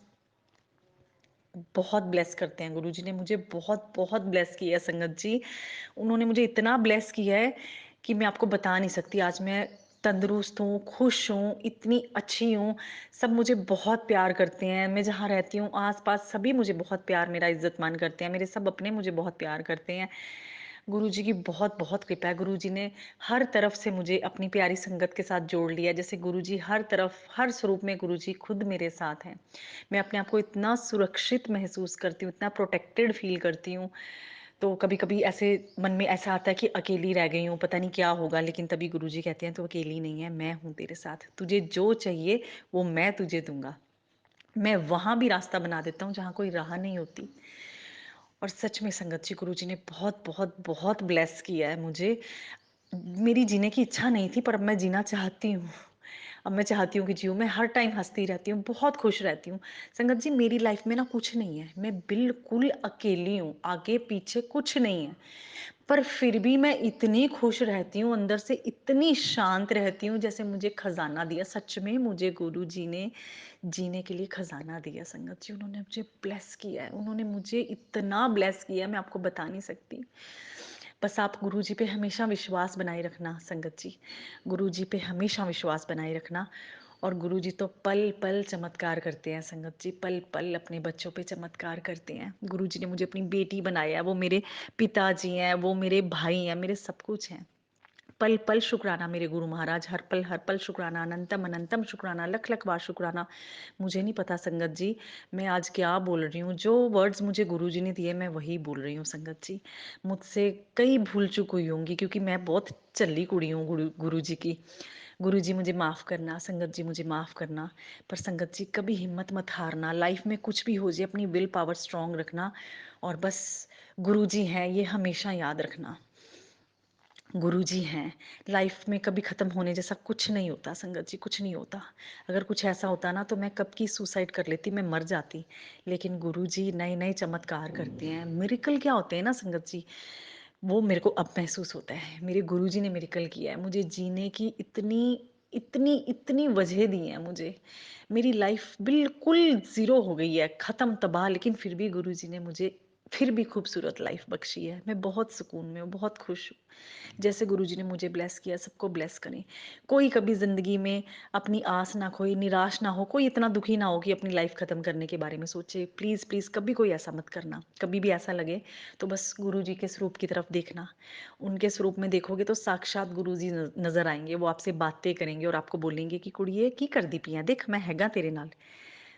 बहुत ब्लेस करते हैं। गुरुजी ने मुझे बहुत बहुत ब्लेस किया है संगत जी। उन्होंने मुझे इतना ब्लेस किया है कि मैं आपको बता नहीं सकती। आज मैं तंदुरुस्त हूँ, खुश हूँ, इतनी अच्छी हूँ। सब मुझे बहुत प्यार करते हैं। मैं जहाँ रहती हूँ आस-पास सभी मुझे बहुत प्यार, मेरा इज़्ज़त-मान करते हैं। मेरे सब अपने मुझे बहुत प्यार करते हैं। गुरुजी की बहुत-बहुत कृपा है। गुरुजी ने हर तरफ से मुझे अपनी प्यारी संगत के साथ जोड़ लिया। जैसे गुरुजी हर तरफ, हर स्वरूप में गुरुजी खुद मेरे साथ हैं। मैं अपने आप को इतना सुरक्षित महसूस करती हूँ, इतना प्रोटेक्टेड फ़ील करती हूँ। तो कभी-कभी ऐसे मन में ऐसा आता है कि अकेली रह गई हूँ, पता नहीं क्या होगा, लेकिन तभी गुरुजी कहते हैं, "तू अकेली नहीं है, मैं हूँ तेरे साथ। तुझे जो चाहिए, वो मैं तुझे दूँगा।" मैं वहाँ भी रास्ता बना देता हूँ, जहाँ कोई राह नहीं होती। और सच में संगत जी, गुरुजी ने बहुत, बहुत, बहुत ब्लेस किया है मुझे। मेरी जीने की इच्छा नहीं थी, पर अब मैं जीना चाहती हूँ। अब मैं चाहती हूँ कि जीऊँ, मैं हर टाइम हँसती रहती हूँ, बहुत खुश रहती हूँ। संगत जी, मेरी लाइफ में ना कुछ नहीं है, मैं बिल्कुल अकेली हूँ, आगे-पीछे कुछ नहीं है। पर फिर भी मैं इतनी खुश रहती हूँ, अंदर से इतनी शांत रहती हूँ, जैसे मुझे खज़ाना दिया। सच में मुझे गुरुजी ने जीने के लिए खज़ाना दिया संगत जी। उन्होंने मुझे ब्लेस किया है, उन्होंने मुझे इतना ब्लेस किया है, मैं आपको बता नहीं सकती। बस आप गुरुजी पे हमेशा विश्वास बनाए रखना संगत जी। गुरुजी पे हमेशा विश्वास बनाए रखना। और गुरुजी तो पल-पल चमत्कार करते हैं संगत जी, पल-पल अपने बच्चों पे चमत्कार करते हैं। गुरुजी ने मुझे अपनी बेटी बनाया है, वो मेरे पिताजी हैं, वो मेरे भाई हैं, मेरे सब कुछ हैं। पल-पल शुक्राना मेरे गुरु महाराज, हर पल शुक्राना, अनंतम अनंतम शुक्राना, लख-लख बार शुक्राना। मुझे नहीं पता संगत जी, मैं आज क्या बोल रही हूँ, जो वर्ड्स मुझे गुरुजी ने दिए मैं वही बोल रही हूँ संगत जी। मुझसे कई भूल-चूक हुई होंगी, क्योंकि मैं बहुत झल्ली कुड़ी हूँ गुरुजी की। गुरुजी मुझे माफ़ करना, संगत जी मुझे माफ़ करना। पर संगत जी, कभी हिम्मत मत हारना, लाइफ में कुछ भी हो जाए अपनी विल पावर स्ट्रॉन्ग रखना, और बस गुरुजी हैं ये हमेशा याद रखना। गुरुजी हैं, लाइफ में कभी ख़त्म होने जैसा कुछ नहीं होता संगत जी, कुछ नहीं होता। अगर कुछ ऐसा होता ना तो मैं कब की सुसाइड कर लेती, मैं मर जाती। लेकिन गुरुजी नए-नए चमत्कार करते हैं। मिरेकल क्या होते हैं ना संगत जी, वो मेरे को अब महसूस होता है। मेरे गुरुजी ने मिरेकल किया है, मुझे जीने की इतनी इतनी इतनी वजह दी हैं मुझे। मेरी लाइफ बिल्कुल ज़ीरो हो गई है, ख़त्म, तबाह, लेकिन फिर भी गुरुजी ने मुझे फिर भी खूबसूरत लाइफ बख्शी है। मैं बहुत सुकून में हूँ, बहुत खुश हूँ। जैसे गुरुजी ने मुझे ब्लेस किया, सबको ब्लेस करें। कोई कभी ज़िंदगी में अपनी आस ना खोए, निराश ना हो, कोई इतना दुखी ना हो कि अपनी लाइफ ख़त्म करने के बारे में सोचे। प्लीज़ प्लीज़ कभी कोई ऐसा मत करना। कभी भी ऐसा लगे तो बस गुरुजी के स्वरूप की तरफ देखना। उनके स्वरूप में देखोगे तो साक्षात गुरुजी नज़र आएँगे। वो आपसे बातें करेंगे और आपको बोलेंगे कि कुड़िए की करदी पई ऐं, देख मैं हैगा तेरे नाल।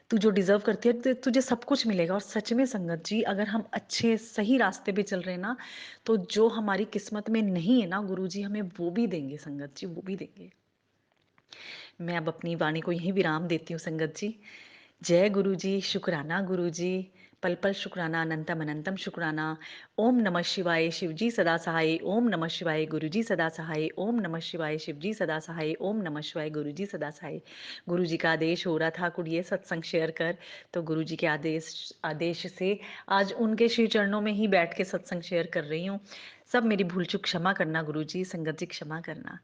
तू जो डिज़र्व करती है तुझे सब कुछ मिलेगा। और सच में संगत जी, अगर हम अच्छे सही रास्ते पे चल रहे हैं ना, तो जो हमारी किस्मत में नहीं है ना, गुरुजी हमें वो भी देंगे संगत जी, वो भी देंगे। मैं अब अपनी वाणी को यहीं विराम देती हूँ संगत जी। जय गुरु जी, शुक्राना गुरु जी, पल पल शुक्राना, अनंतम अनंतम शुक्राना। ओम नमः शिवाय, शिव जी सदा सहाय। ओम नमः शिवाय, गुरु जी सदा सहाय। ओम नमः शिवाय, शिव जी सदा सहाय। ओम नमः शिवाय, गुरु जी सदा सहाय। गुरु जी का आदेश हो रहा था कुड़िए सत्संग शेयर कर, तो गुरु जी के आदेश आदेश से आज उनके श्री चरणों में ही बैठ के सत्संग शेयर कर रही हूँ। सब मेरी भूल चूक क्षमा करना गुरु जी, संगत जी क्षमा करना।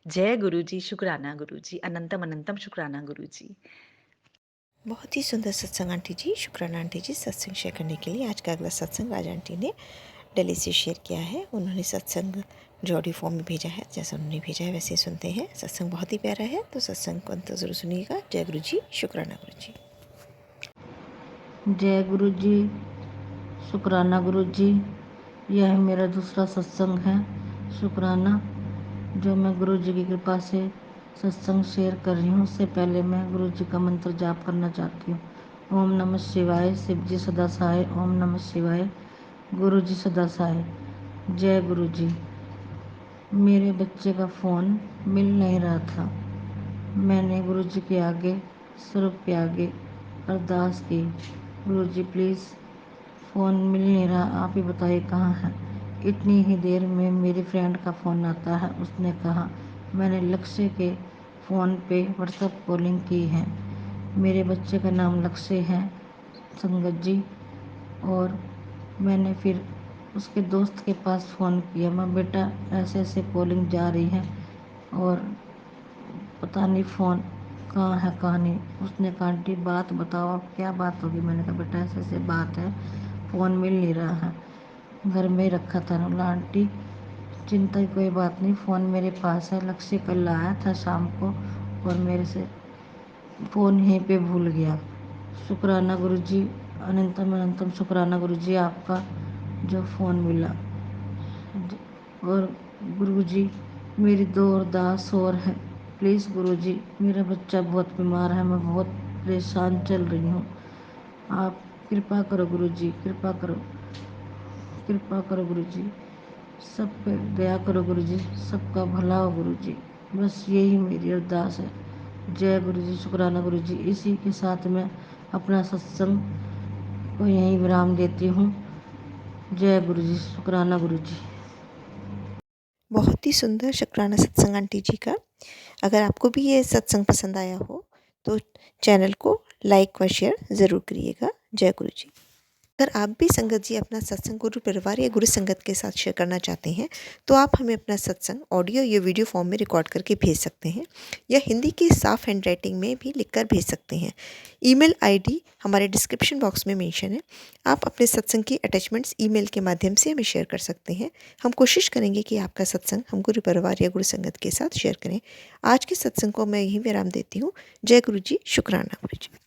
जय गुरु जी, शुक्राना गुरु जी, अनंतम अनंतम शुक्राना गुरु जी। बहुत ही सुंदर सत्संग आंटी जी। शुक्राना आंटी जी सत्संग शेयर करने के लिए। आज का अगला सत्संग आज आंटी ने दिल्ली से शेयर किया है। उन्होंने सत्संग जो ऑडियो फॉर्म में भेजा है, जैसा उन्होंने भेजा है वैसे ही सुनते हैं। सत्संग बहुत ही प्यारा है, तो सत्संग को अंत ज़रूर सुनिएगा। जय गुरु जी, शुक्राना गुरु जी। जय गुरु जी, शुक्राना गुरु जी। यह मेरा दूसरा सत्संग है, शुक्राना, जो मैं गुरु जी की कृपा से सत्संग शेयर कर रही हूँ। उससे पहले मैं गुरु जी का मंत्र जाप करना चाहती हूँ। ओम नमः शिवाय, शिव जी सदा सहाय। ओम नमः शिवाय, गुरु जी सदा सहाय। जय गुरु जी। मेरे बच्चे का फ़ोन मिल नहीं रहा था। मैंने गुरु जी के आगे, स्वरूप के आगे अरदास की, गुरु जी प्लीज़ फ़ोन मिल नहीं रहा, आप ही बताइए कहाँ है। इतनी ही देर में मेरी फ्रेंड का फ़ोन आता है। उसने कहा मैंने लक्ष्य के फ़ोन पे व्हाट्सएप कॉलिंग की है। मेरे बच्चे का नाम लक्ष्य है संगत जी। और मैंने फिर उसके दोस्त के पास फ़ोन किया, मैं बेटा ऐसे ऐसे कॉलिंग जा रही है और पता नहीं फ़ोन कहाँ है कहाँ नहीं। उसने कहा आंटी बात बताओ, अब क्या बात होगी। मैंने कहा बेटा ऐसे ऐसे बात है, फ़ोन मिल नहीं रहा है, घर में ही रखा था। बोला आंटी चिंता की कोई बात नहीं, फ़ोन मेरे पास है। लक्ष्य कल आया था शाम को और मेरे से फ़ोन यहीं पे भूल गया। शुक्राना गुरु जी, अनंतम अनंतम शुक्राना गुरु जी आपका जो फ़ोन मिला। और गुरु जी मेरी दो अरदास और है, प्लीज़ गुरु जी, मेरा बच्चा बहुत बीमार है, मैं बहुत परेशान चल रही हूँ। आप कृपा करो गुरु जी, कृपा करो, कृपा करो गुरु जी, सब पे दया करो गुरु जी, सबका भला हो गुरु जी। बस यही मेरी अरदास है। जय गुरु जी, शुक्राना गुरु जी। इसी के साथ मैं अपना सत्संग को यहीं विराम देती हूँ। जय गुरु जी, शुक्राना गुरु जी। बहुत ही सुंदर शुक्राना सत्संग आंटी जी का। अगर आपको भी ये सत्संग पसंद आया हो तो चैनल को लाइक व शेयर ज़रूर करिएगा। जय गुरु जी। अगर आप भी संगत जी अपना सत्संग गुरु परिवार या गुरु संगत के साथ शेयर करना चाहते हैं तो आप हमें अपना सत्संग ऑडियो या वीडियो फॉर्म में रिकॉर्ड करके भेज सकते हैं या हिंदी की साफ हैंड राइटिंग में भी लिखकर भेज सकते हैं। ईमेल आईडी हमारे डिस्क्रिप्शन बॉक्स में मेंशन है। आप अपने सत्संग की अटैचमेंट्स ईमेल के माध्यम से हमें शेयर कर सकते हैं। हम कोशिश करेंगे कि आपका सत्संग हम गुरु परिवार या गुरु संगत के साथ शेयर करें। आज के सत्संग को मैं यहीं विराम देती हूँ। जय गुरु जी। शुक्राना गुरु जी।